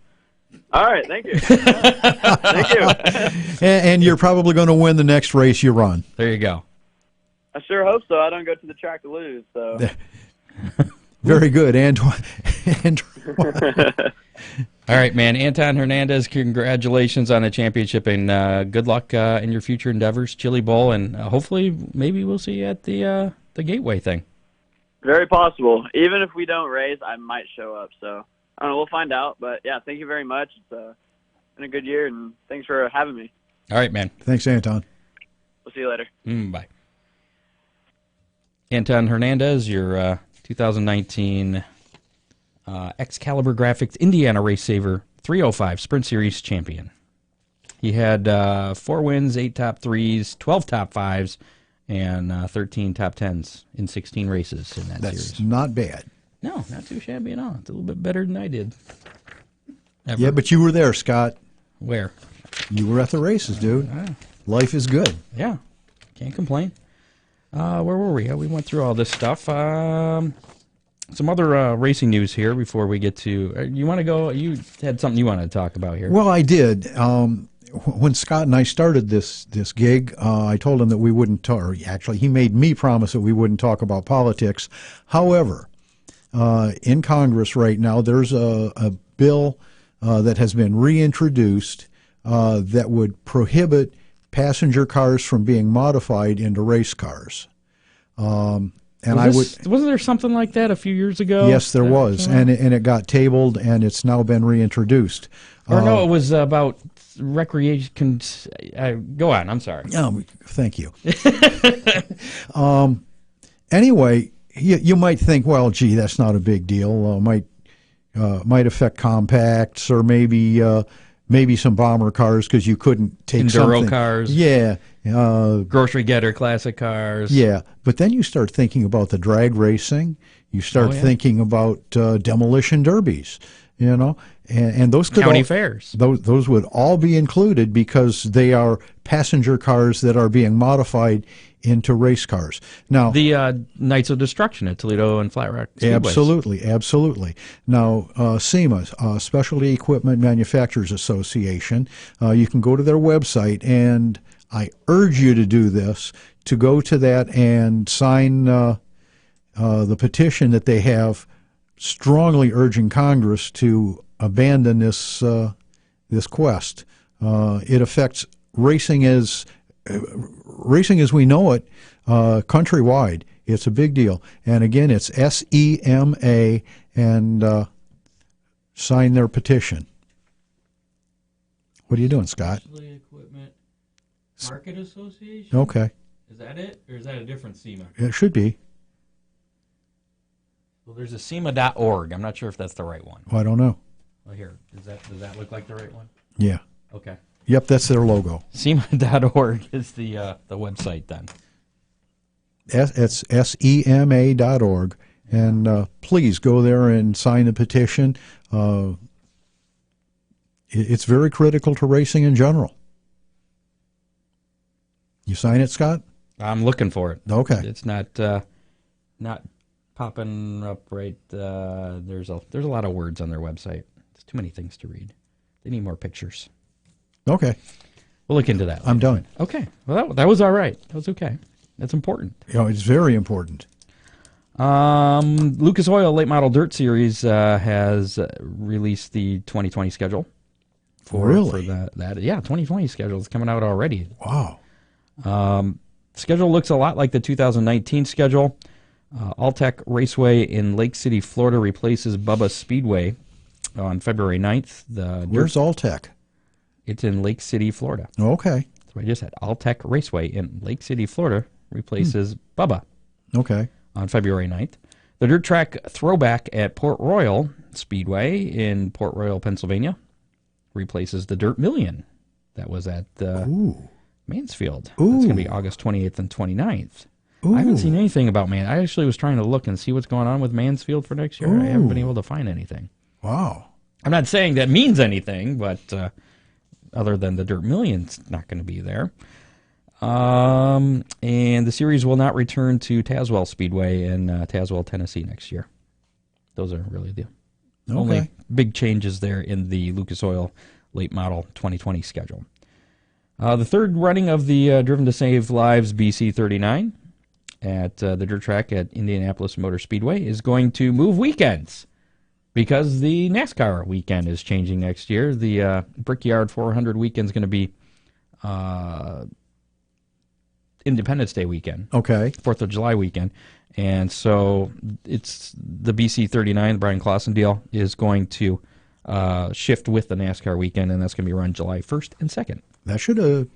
D: All right, thank you. Thank you.
C: And you're probably going to win the next race you run.
B: There you go.
D: I sure hope so. I don't go to the track to lose, so.
C: Very good, Anton.
B: All right, man. Anton Hernandez, congratulations on the championship, and good luck in your future endeavors, Chili Bowl, and hopefully maybe we'll see you at the Gateway thing.
D: Very possible. Even if we don't race, I might show up, so. I don't know, we'll find out, but yeah, thank you very much. It's been a good year, and thanks for having me.
B: All right, man.
C: Thanks, Anton.
D: We'll see you later.
B: Bye. Anton Hernandez, your 2019 Xcaliber Graphics Indiana Racesaver 305 Sprint Series champion. He had 4 wins, 8 top 3s, 12 top 5s, and 13 top 10s in 16 races in that series.
C: That's not bad.
B: No, not too shabby at all. It's a little bit better than I did. Ever.
C: Yeah, but you were there, Scott.
B: Where?
C: You were at the races, dude. Life is good.
B: Yeah, can't complain. Where were we? We went through all this stuff. Some other racing news here before we get to... you want to go... You had something you wanted to talk about here.
C: Well, I did. When Scott and I started this gig, I told him that we wouldn't talk... Or actually, he made me promise that we wouldn't talk about politics. However, in Congress right now, there's a bill that has been reintroduced that would prohibit passenger cars from being modified into race cars. And wasn't
B: there something like that a few years ago?
C: Yes, there was, and it got tabled, and it's now been reintroduced.
B: Or no, it was about recreation. Go on. I'm sorry.
C: Oh, thank you. Anyway, you might think, well, gee, that's not a big deal. Might affect compacts or maybe some bomber cars because you couldn't take
B: enduro cars.
C: Yeah.
B: Grocery getter classic cars.
C: Yeah. But then you start thinking about the drag racing. You start thinking about demolition derbies, and those could
B: county fairs.
C: Those would all be included because they are passenger cars that are being modified into race cars. Now,
B: the Knights of Destruction at Toledo and Flat Rock Speedways.
C: Absolutely. Now, SEMA, Specialty Equipment Manufacturers Association, you can go to their website, and I urge you to do this, to go to that and sign the petition that they have strongly urging Congress to abandon this quest. It affects racing as we know it countrywide. It's a big deal. And again, it's SEMA, and sign their petition. What are you doing, Scott?
B: Specialty Equipment Market Association?
C: Okay.
B: Is that it? Or is that a different SEMA?
C: It should be.
B: Well, there's a SEMA.org. I'm not sure if that's the right one.
C: I don't know.
B: Well, here. Does that look like the right one?
C: Yeah.
B: Okay.
C: Yep, that's their logo.
B: SEMA.org is the website then.
C: It's SEMA.org. And please go there and sign the petition. It's very critical to racing in general. You sign it, Scott?
B: I'm looking for it.
C: Okay.
B: It's not popping up right. There's a lot of words on their website. There's too many things to read. They need more pictures.
C: Okay.
B: We'll look into that.
C: I'm done.
B: Okay. Well, that was all right. That was okay. That's important.
C: It's very important.
B: Lucas Oil Late Model Dirt Series has released the 2020 schedule.
C: Really?
B: For that 2020 schedule is coming out already.
C: Wow.
B: Schedule looks a lot like the 2019 schedule. Alltech Raceway in Lake City, Florida replaces Bubba Speedway on February 9th.
C: Where's Alltech?
B: It's in Lake City, Florida.
C: Okay.
B: That's what I just said. Alltech Raceway in Lake City, Florida replaces Bubba.
C: Okay.
B: On February 9th. The dirt track throwback at Port Royal Speedway in Port Royal, Pennsylvania replaces the Dirt Million That was at
C: Ooh.
B: Mansfield. That's
C: Ooh.
B: going to be August 28th and 29th.
C: Ooh.
B: I haven't seen anything about I actually was trying to look and see what's going on with Mansfield for next year. I haven't been able to find anything.
C: Wow.
B: I'm not saying that means anything, but other than the Dirt Million's not going to be there. And the series will not return to Tazewell Speedway in Tazewell, Tennessee next year. Those are really the only big changes there in the Lucas Oil late model 2020 schedule. The third running of the Driven to Save Lives BC 39 at the dirt track at Indianapolis Motor Speedway is going to move weekends because the NASCAR weekend is changing next year. The Brickyard 400 weekend is going to be Independence Day weekend.
C: Okay.
B: 4th of July weekend. And so it's the BC 39, the Brian Clausen deal, is going to shift with the NASCAR weekend, and that's going to be run July 1st and 2nd.
C: That should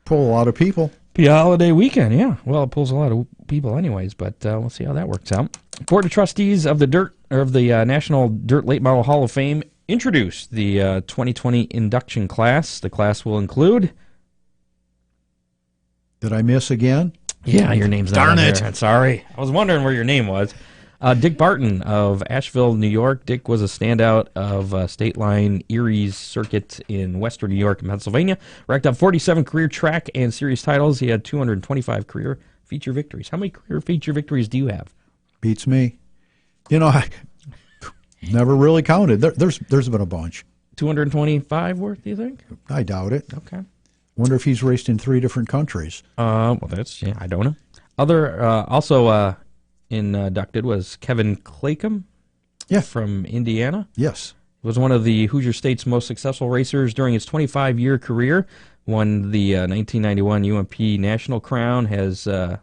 C: pull a lot of people.
B: Be a holiday weekend, yeah. Well, it pulls a lot of people anyways, but we'll see how that works out. Board of Trustees of the National Dirt Late Model Hall of Fame introduced the 2020 induction class. The class will include...
C: Did I miss again?
B: Yeah, your name's not
C: Darn
B: on
C: it.
B: there. Sorry. I was wondering where your name was. Dick Barton of Asheville, New York. Dick was a standout of State Line Erie's circuit in western New York and Pennsylvania. Racked up 47 career track and series titles. He had 225 career feature victories. How many career feature victories do you have?
C: Beats me. I never really counted. There's been a bunch.
B: 225 worth, do you think?
C: I doubt it.
B: Okay.
C: Wonder if he's raced in 3 different countries.
B: Well, I don't know. Other, also inducted was Kevin Claycomb from Indiana.
C: Yes.
B: He was one of the Hoosier State's most successful racers during his 25-year career. Won the 1991 UMP National Crown, was a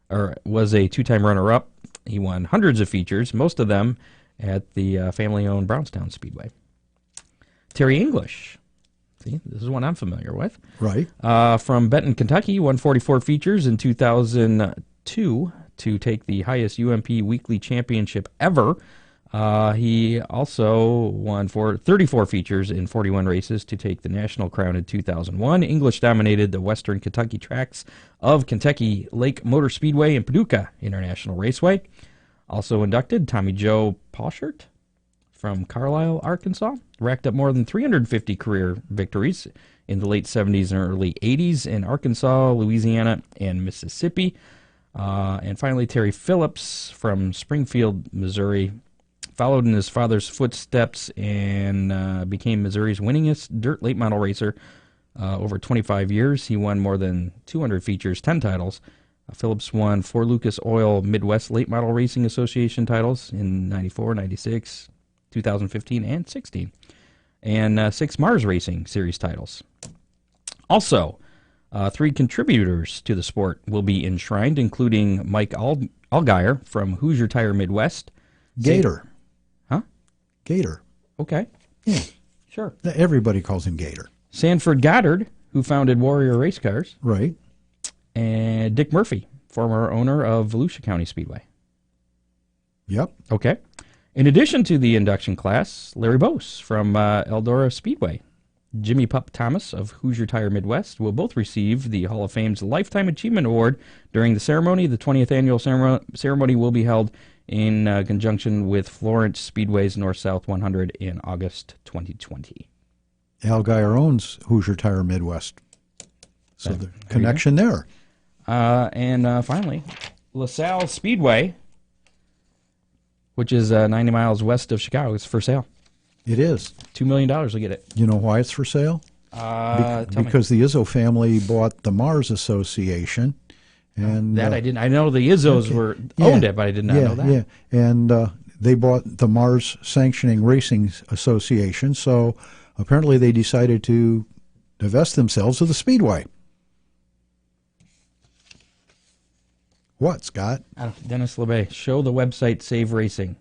B: 2-time runner-up. He won hundreds of features, most of them at the family-owned Brownstown Speedway. Terry English. See, this is one I'm familiar with.
C: Right.
B: From Benton, Kentucky, won 44 features in 2002 to take the highest UMP weekly championship ever. He also won 34 features in 41 races to take the national crown in 2001. English dominated the western Kentucky tracks of Kentucky Lake Motor Speedway and Paducah International Raceway. Also inducted, Tommy Joe Pauschert from Carlisle, Arkansas. Racked up more than 350 career victories in the late 70s and early 80s in Arkansas, Louisiana, and Mississippi. And finally, Terry Phillips from Springfield, Missouri, followed in his father's footsteps and became Missouri's winningest dirt late model racer over 25 years. He won more than 200 features, 10 titles. Phillips won 4 Lucas Oil Midwest Late Model Racing Association titles in 94, 96, 2015, and 16, and 6 Mars Racing Series titles. Also, 3 contributors to the sport will be enshrined, including Mike Allgaier from Hoosier Tire Midwest.
C: Gator.
B: Huh?
C: Gator.
B: Okay.
C: Yeah.
B: Sure.
C: Everybody calls him Gator.
B: Sanford Goddard, who founded Warrior Race Cars.
C: Right.
B: And Dick Murphy, former owner of Volusia County Speedway.
C: Yep.
B: Okay. In addition to the induction class, Larry Bose from Eldora Speedway, Jimmy Pup Thomas of Hoosier Tire Midwest will both receive the Hall of Fame's Lifetime Achievement Award during the ceremony. The 20th annual ceremony will be held in conjunction with Florence Speedway's North-South 100 in August 2020.
C: Al Geyer owns Hoosier Tire Midwest. So the connection there.
B: And finally, LaSalle Speedway, which is 90 miles west of Chicago, is for sale.
C: It is.
B: $2 million will get it.
C: You know why it's for sale? Because the Izzo family bought the Mars Association. And
B: that I didn't. I know the Izzos owned it, but I did not know that.
C: Yeah, and they bought the Mars Sanctioning Racing Association, so apparently they decided to divest themselves of the Speedway. What, Scott?
B: Dennis LeBay, show the website Save Racing.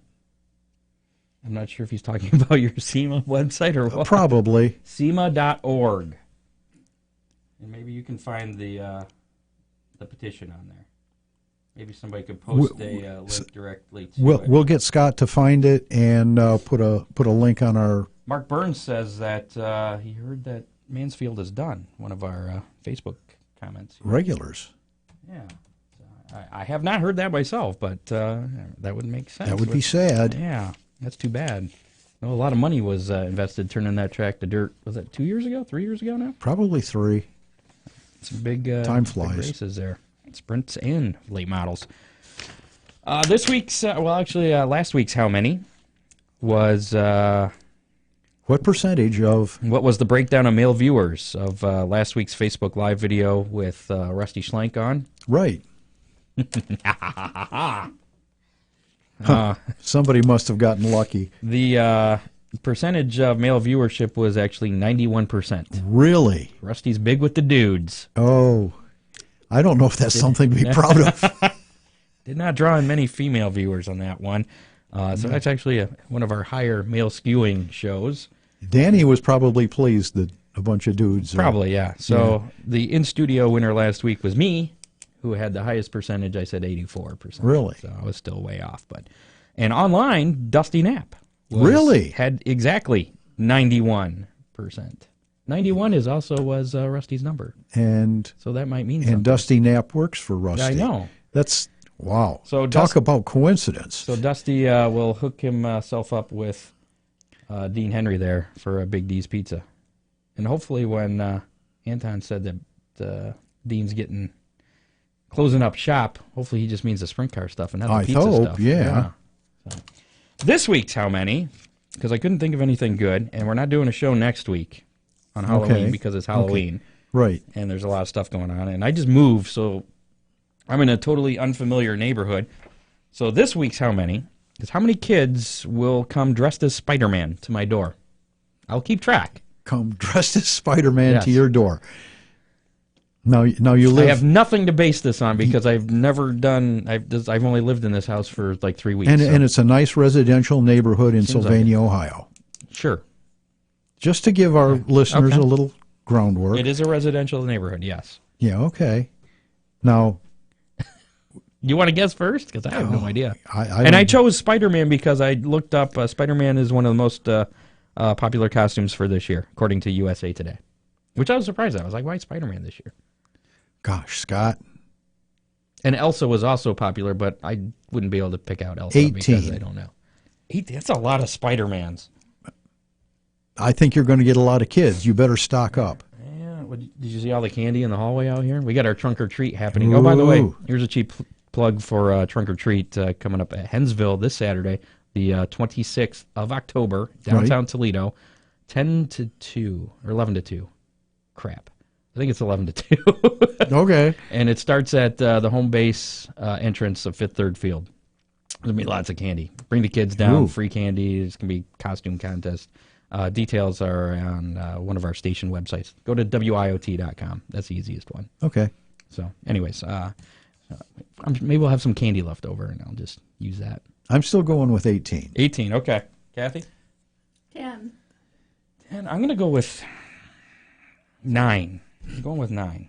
B: I'm not sure if he's talking about your SEMA website or what.
C: Probably.
B: SEMA.org. And maybe you can find the petition on there. Maybe somebody could post a link directly to it.
C: We'll get Scott to find it and put a link on our...
B: Mark Burns says that he heard that Mansfield is done. One of our Facebook comments.
C: Regulars.
B: Yeah. I have not heard that myself, but that would make sense.
C: That would be sad.
B: Yeah, that's too bad. Well, a lot of money was invested turning that track to dirt. Was that 2 years ago? 3 years ago now?
C: Probably 3.
B: Some big
C: time
B: big
C: flies.
B: races there. Sprints and late models. This week's, last week's How Many was...
C: what percentage of...
B: What was the breakdown of male viewers of last week's Facebook Live video with Rusty Schlenk on?
C: Right. Somebody must have gotten lucky.
B: The percentage of male viewership was actually 91%.
C: Really?
B: Rusty's big with the dudes.
C: Oh, I don't know if that's something to be proud of.
B: Did not draw in many female viewers on that one. So that's actually one of our higher male skewing shows.
C: Danny was probably pleased that a bunch of dudes...
B: Probably, yeah. So the in-studio winner last week was me, who had the highest percentage. I said 84%.
C: Really?
B: So I was still way off. And online, Dusty Knapp
C: really
B: had exactly 91%. 91 was Rusty's number.
C: And
B: so that might mean something.
C: And Dusty Knapp works for Rusty.
B: I know.
C: That's... Wow.
B: So
C: talk about coincidence.
B: So Dusty will hook himself up with Dean Henry there for a Big D's Pizza. And hopefully when Anton said that Dean's closing up shop, hopefully he just means the sprint car stuff and not the pizza stuff.
C: Yeah.
B: So, this week's How Many, because I couldn't think of anything good, and we're not doing a show next week on Halloween because it's Halloween.
C: Okay. Right.
B: And there's a lot of stuff going on. And I just moved, so I'm in a totally unfamiliar neighborhood. So this week's How Many is how many kids will come dressed as Spider-Man to my door. I'll keep track.
C: Come dressed as Spider-Man to your door. Now you live...
B: I have nothing to base this on because I've never done... I've only lived in this house for like 3 weeks.
C: And it's a nice residential neighborhood in Sylvania, Ohio.
B: Sure.
C: Just to give our listeners a little groundwork.
B: It is a residential neighborhood, yes.
C: Yeah, okay. Now...
B: You want to guess first? Because I have no idea. I chose Spider-Man because I looked up... Spider-Man is one of the most popular costumes for this year, according to USA Today. Which I was surprised at. I was like, why Spider-Man this year?
C: Gosh, Scott.
B: And Elsa was also popular, but I wouldn't be able to pick out Elsa
C: 18.
B: because I don't know. That's a lot of Spider-Mans.
C: I think you're going to get a lot of kids. You better stock up.
B: Yeah. Did you see all the candy in the hallway out here? We got our trunk or treat happening. Ooh. Oh, by the way, here's a cheap plug for trunk or treat coming up at Hensville this Saturday, the 26th of October, downtown Toledo, 10 to 2 or 11 to 2. Crap. I think it's 11 to 2.
C: Okay.
B: And it starts at the home base entrance of Fifth Third Field. There's going to be lots of candy. Bring the kids down, free candy. It's going to be costume contest. Details are on one of our station websites. Go to WIOT.com. That's the easiest one.
C: Okay.
B: So, anyways, maybe we'll have some candy left over, and I'll just use that.
C: I'm still going with 18.
B: 18, okay. Kathy?
E: 10.
B: 10. I'm going to go with 9. I'm going with 9.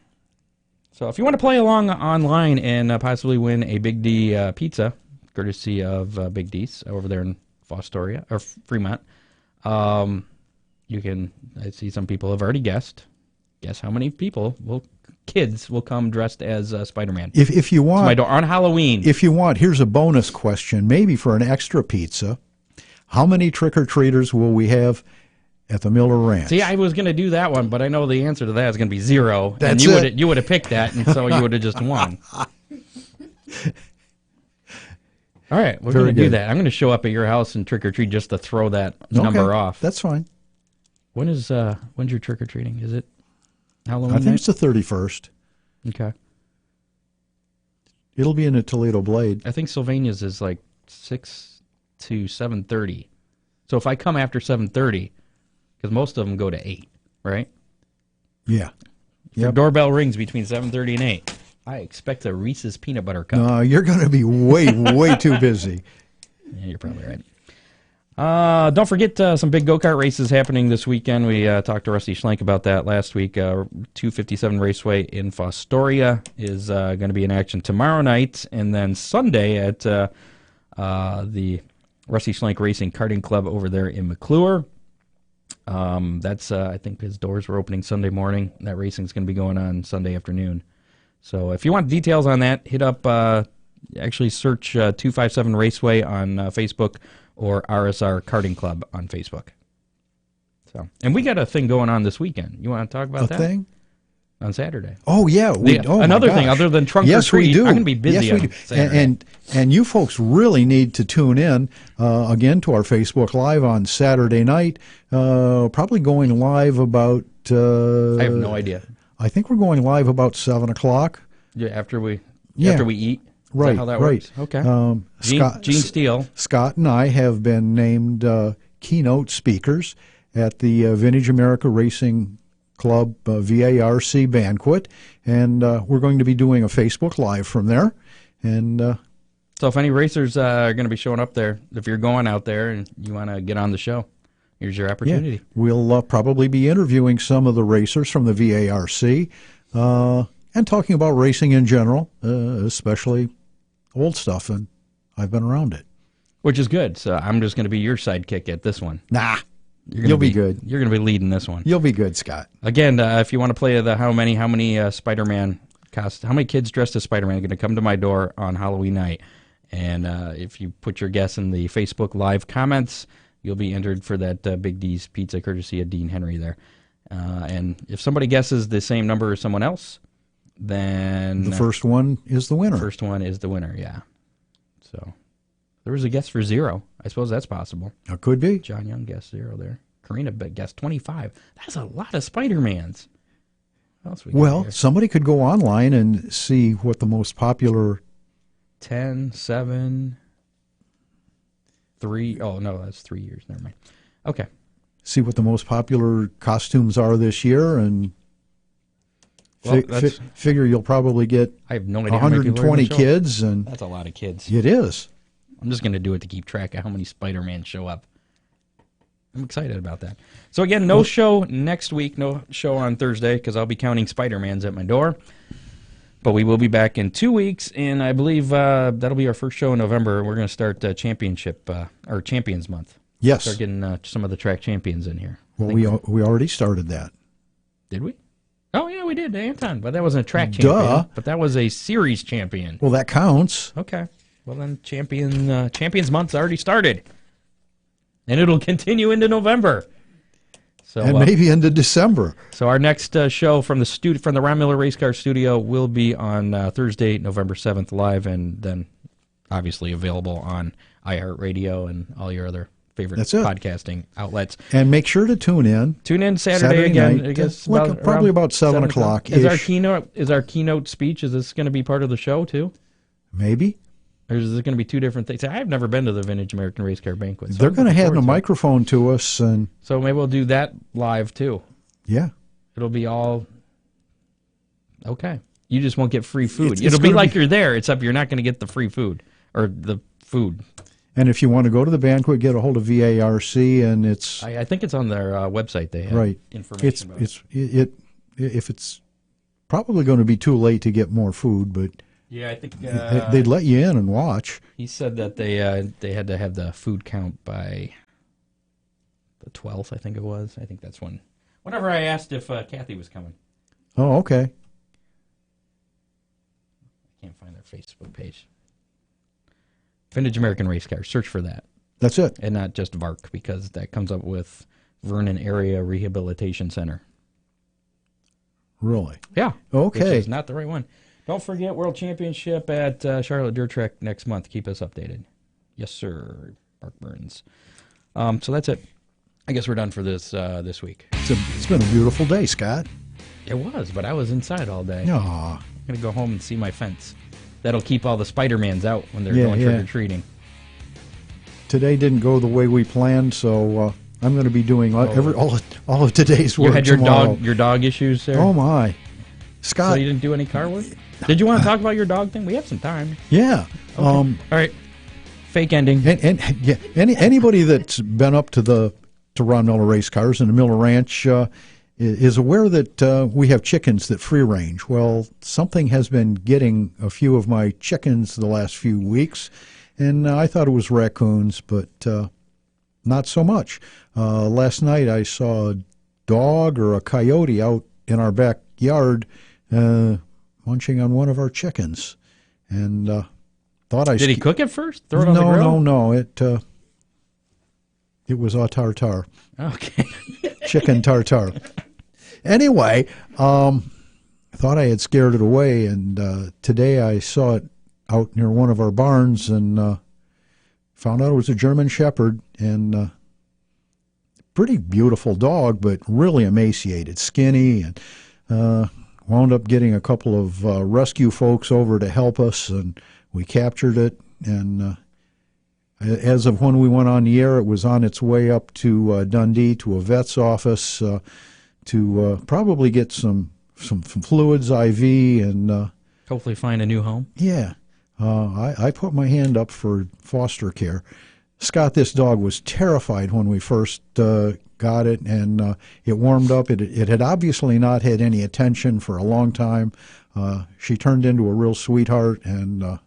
B: So if you want to play along online and possibly win a Big D pizza, courtesy of Big D's over there in Fostoria or Fremont, you can. I see some people have already guessed. Guess how many kids will come dressed as Spider-Man?
C: If you want,
B: to my door on Halloween.
C: If you want, here's a bonus question, maybe for an extra pizza. How many trick-or-treaters will we have at the Miller Ranch?
B: See, I was going to do that one, but I know the answer to that is going to be 0.
C: That's
B: and you would have picked that, and so you would have just won. All right, we're going to do that. I'm going to show up at your house and trick-or-treat just to throw that number off.
C: That's fine.
B: When's your trick-or-treating? Is it Halloween
C: I think it's the 31st.
B: Okay.
C: It'll be in a Toledo Blade.
B: I think Sylvania's is like 6 to 7:30. So if I come after 7:30, because most of them go to 8, right?
C: Yeah.
B: If your doorbell rings between 7:30 and 8, I expect a Reese's peanut butter cup.
C: No, you're going to be way too busy.
B: Yeah, you're probably right. Don't forget some big go-kart races happening this weekend. We talked to Rusty Schlenk about that last week. 257 Raceway in Fostoria is going to be in action tomorrow night, and then Sunday at the Rusty Schlenk Racing Karting Club over there in McClure. That's I think his doors were opening Sunday morning. That racing's going to be going on Sunday afternoon. So if you want details on that, hit up, actually search 257 Raceway on Facebook or RSR Karting Club on Facebook. So, and we got a thing going on this weekend. You want to talk about that?
C: A thing?
B: On Saturday.
C: Oh, yeah.
B: Another thing other than trunk or treat.
C: We do.
B: I'm going to be busy on Saturday.
C: And you folks really need to tune in, again, to our Facebook Live on Saturday night. Probably going live about...
B: I have no idea.
C: I think we're going live about 7 o'clock.
B: Yeah, after we eat.
C: Right,
B: Is that how that
C: right.
B: works? Okay. Gene Steele.
C: Scott and I have been named keynote speakers at the Vintage America Racing Club VARC banquet, and we're going to be doing a Facebook Live from there. And
B: so if any racers are going to be showing up there, if you're going out there and you want to get on the show, here's your opportunity.
C: Yeah, we'll probably be interviewing some of the racers from the VARC and talking about racing in general, especially old stuff, and I've been around it.
B: Which is good. So I'm just going to be your sidekick at this one.
C: Nah. You'll be good.
B: You're going to be leading this one.
C: You'll be good, Scott.
B: Again, if you want to play the how many Spider-Man how many kids dressed as Spider-Man are going to come to my door on Halloween night, and if you put your guess in the Facebook Live comments, you'll be entered for that Big D's Pizza courtesy of Dean Henry there. And if somebody guesses the same number as someone else, then
C: the first one is the winner.
B: First one is the winner, yeah. So there was a guess for 0. I suppose that's possible.
C: It could be.
B: John Young guessed 0 there. Karina guessed 25. That's a lot of Spider-Mans. What else we got
C: Well,
B: here?
C: somebody could go online and see what the most popular...
B: 10, 7, 3. Oh, no, that's 3 years. Never mind. Okay.
C: See what the most popular costumes are this year, and
B: Well,
C: figure you'll probably get
B: I have no idea how many people are in
C: 120
B: the show.
C: kids, and
B: That's a lot of kids.
C: it is.
B: I'm just going to do it to keep track of how many Spider-Man show up. I'm excited about that. So again, no show next week, no show on Thursday, because I'll be counting Spider-Mans at my door. But we will be back in 2 weeks, and I believe that'll be our first show in November. We're going to start or Champions Month.
C: Yes.
B: Start getting some of the track champions in here.
C: Well, we already started that.
B: Did we? Oh, yeah, we did, Anton. But that wasn't a track
C: Duh.
B: champion. But that was a series champion.
C: Well, that counts.
B: Okay. Well, then Champions Month's already started. And it'll continue into November. So,
C: And maybe into December.
B: So our next show from the Ron Miller Race Car Studio will be on Thursday, November 7th, live, and then obviously available on iHeartRadio and all your other favorite podcasting outlets.
C: And make sure to tune in.
B: Tune in Saturday again.
C: Night,
B: I guess
C: probably about 7 o'clock.
B: Is our keynote speech? Is this going to be part of the show too?
C: Maybe.
B: Or is it going to be two different things? I've never been to the Vintage American Race Car Banquet. So
C: they're going to hand a microphone to us, and
B: so maybe we'll do that live too.
C: Yeah.
B: It'll be all okay. You just won't get free food. It'll be like you're there, except you're not going to get the free food or the food. And
C: if you want to go to the banquet, get a hold of VARC, and it's...
B: I think it's on their website. They have information about it.
C: It's probably going to be too late to get more food, but...
B: Yeah, I think
C: they'd let you in and watch.
B: He said that they had to have the food count by the 12th, I think it was. I think that's whenever I asked if Kathy was coming.
C: Oh, okay.
B: I can't find their Facebook page. Vintage American Race Car. Search for that.
C: That's it.
B: And not just VARC, because that comes up with Vernon Area Rehabilitation Center.
C: Really?
B: Yeah.
C: Okay.
B: Which is not the right one. Don't forget World Championship at Charlotte Dirt Track next month. Keep us updated. Yes, sir. Mark Burns. So that's it. I guess we're done for this week.
C: It's been a beautiful day, Scott.
B: It was, but I was inside all day.
C: Aw.
B: I'm going to go home and see my fence. That'll keep all the Spider-Mans out when they're going trick-or-treating.
C: Today didn't go the way we planned, so I'm going to be doing all of today's work.
B: You had your dog issues there?
C: Oh, my. Scott.
B: So you didn't do any car work? Did you want to talk about your dog thing? We have some time.
C: Yeah.
B: Okay. All right. Fake ending.
C: Anybody that's been up to Ron Miller Race Cars and the Miller Ranch is aware that we have chickens that free range. Well, something has been getting a few of my chickens the last few weeks, and I thought it was raccoons, but not so much. Last night I saw a dog or a coyote out in our backyard munching on one of our chickens, and thought I
B: Did he cook it first? Throw it on the
C: no,
B: grill?
C: no. It was au tartare,
B: Okay.
C: chicken tartare. Anyway, thought I had scared it away, and today I saw it out near one of our barns, and found out it was a German Shepherd, and pretty beautiful dog, but really emaciated, skinny, and wound up getting a couple of rescue folks over to help us, and we captured it, and as of when we went on the air, it was on its way up to Dundee to a vet's office to probably get some fluids, IV, and
B: Hopefully find a new home.
C: yeah, I put my hand up for foster care. Scott, this dog was terrified when we first got it, and it warmed up. It had obviously not had any attention for a long time. She turned into a real sweetheart, and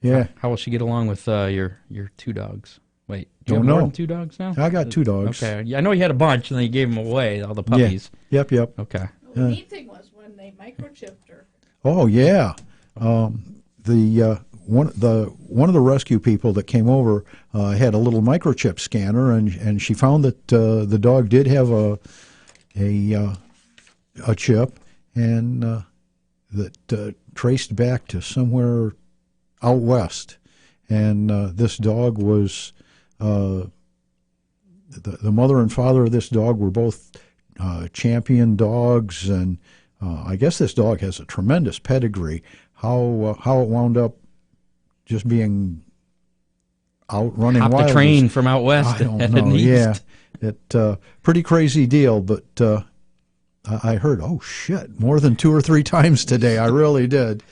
C: yeah.
B: How will she get along with your two dogs? Wait, you
C: Don't
B: have more
C: know.
B: than 2 dogs now?
C: I got 2 dogs.
B: Okay. Yeah, I know you had a bunch, and then you gave them away, all the puppies.
C: Yep.
B: Okay.
E: Well, the neat thing was when they microchipped her.
C: Oh yeah. One of the rescue people that came over had a little microchip scanner, and she found that the dog did have a chip, and that traced back to somewhere out west. And this dog was the mother and father of this dog were both champion dogs, and I guess this dog has a tremendous pedigree. How it wound up just being out running
B: Hopped
C: wild.
B: the train from out west.
C: I don't
B: and
C: know.
B: east.
C: Yeah, it pretty crazy deal. But I heard, oh shit, more than 2 or 3 times today. I really did.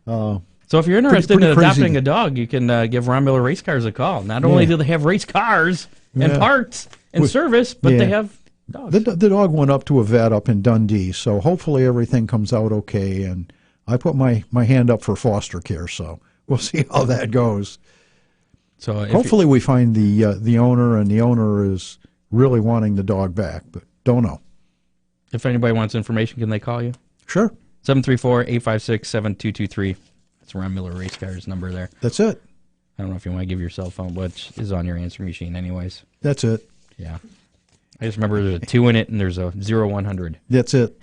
B: So if you're interested
C: pretty
B: in
C: crazy.
B: adopting a dog, you can give Ron Miller Race Cars a call. Not only
C: Yeah.
B: do they have race cars and
C: Yeah.
B: parts and
C: Well,
B: service, but
C: yeah.
B: they have dogs.
C: The dog went up to a vet up in Dundee, so hopefully everything comes out okay. And I put my hand up for foster care, so we'll see how that goes.
B: So if
C: Hopefully we find the owner, and the owner is really wanting the dog back, but don't know.
B: if anybody wants information, can they call you?
C: Sure,
B: 734-856-7223. That's Ron Miller Race Cars number there.
C: that's it.
B: I don't know if you want to give your cell phone, which is on your answering machine anyways.
C: That's it.
B: Yeah. I just remember there's a 2 in it and there's a 0100.
C: That's it.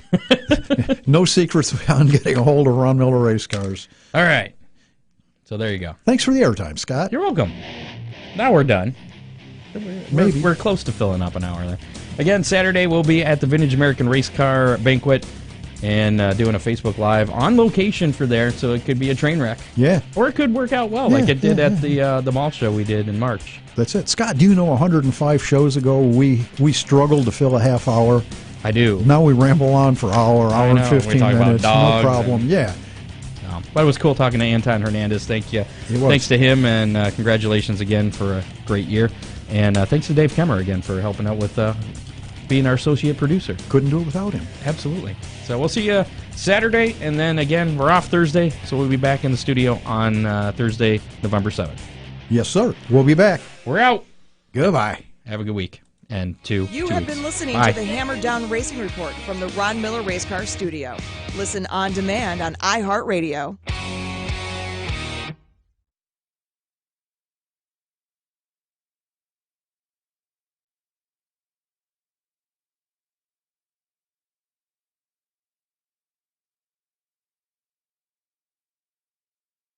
C: No secrets on getting a hold of Ron Miller Race Cars.
B: All right. So there you go.
C: Thanks for the airtime, Scott.
B: You're welcome. Now we're done.
C: Maybe.
B: We're close to filling up an hour there. Again, Saturday we'll be at the Vintage American Race Car Banquet and doing a Facebook Live on location for there, so it could be a train wreck.
C: Yeah,
B: Or it could work out well,
C: Yeah,
B: like it did
C: yeah,
B: at the mall show we did in March.
C: that's it. Scott, do you know 105 shows ago we struggled to fill a half hour?
B: I do.
C: Now we ramble on for hour and
B: know. We
C: 15
B: talk about
C: minutes. No
B: dogs
C: problem. Yeah.
B: But it was cool talking to Anton Hernandez. Thank you.
C: It was.
B: Thanks to him, and congratulations again for a great year. And thanks to Dave Kemmer again for helping out with being our associate producer.
C: Couldn't do it without him.
B: Absolutely. So we'll see you Saturday, and then again, we're off Thursday, so we'll be back in the studio on Thursday, November 7th.
C: Yes, sir. We'll be back.
B: We're out.
C: Goodbye.
B: Have a good week. And
A: You
B: two
A: have
B: weeks.
A: been listening
B: Bye.
A: to the Hammer Down Racing Report from the Ron Miller Race Car Studio. Listen on demand on iHeartRadio.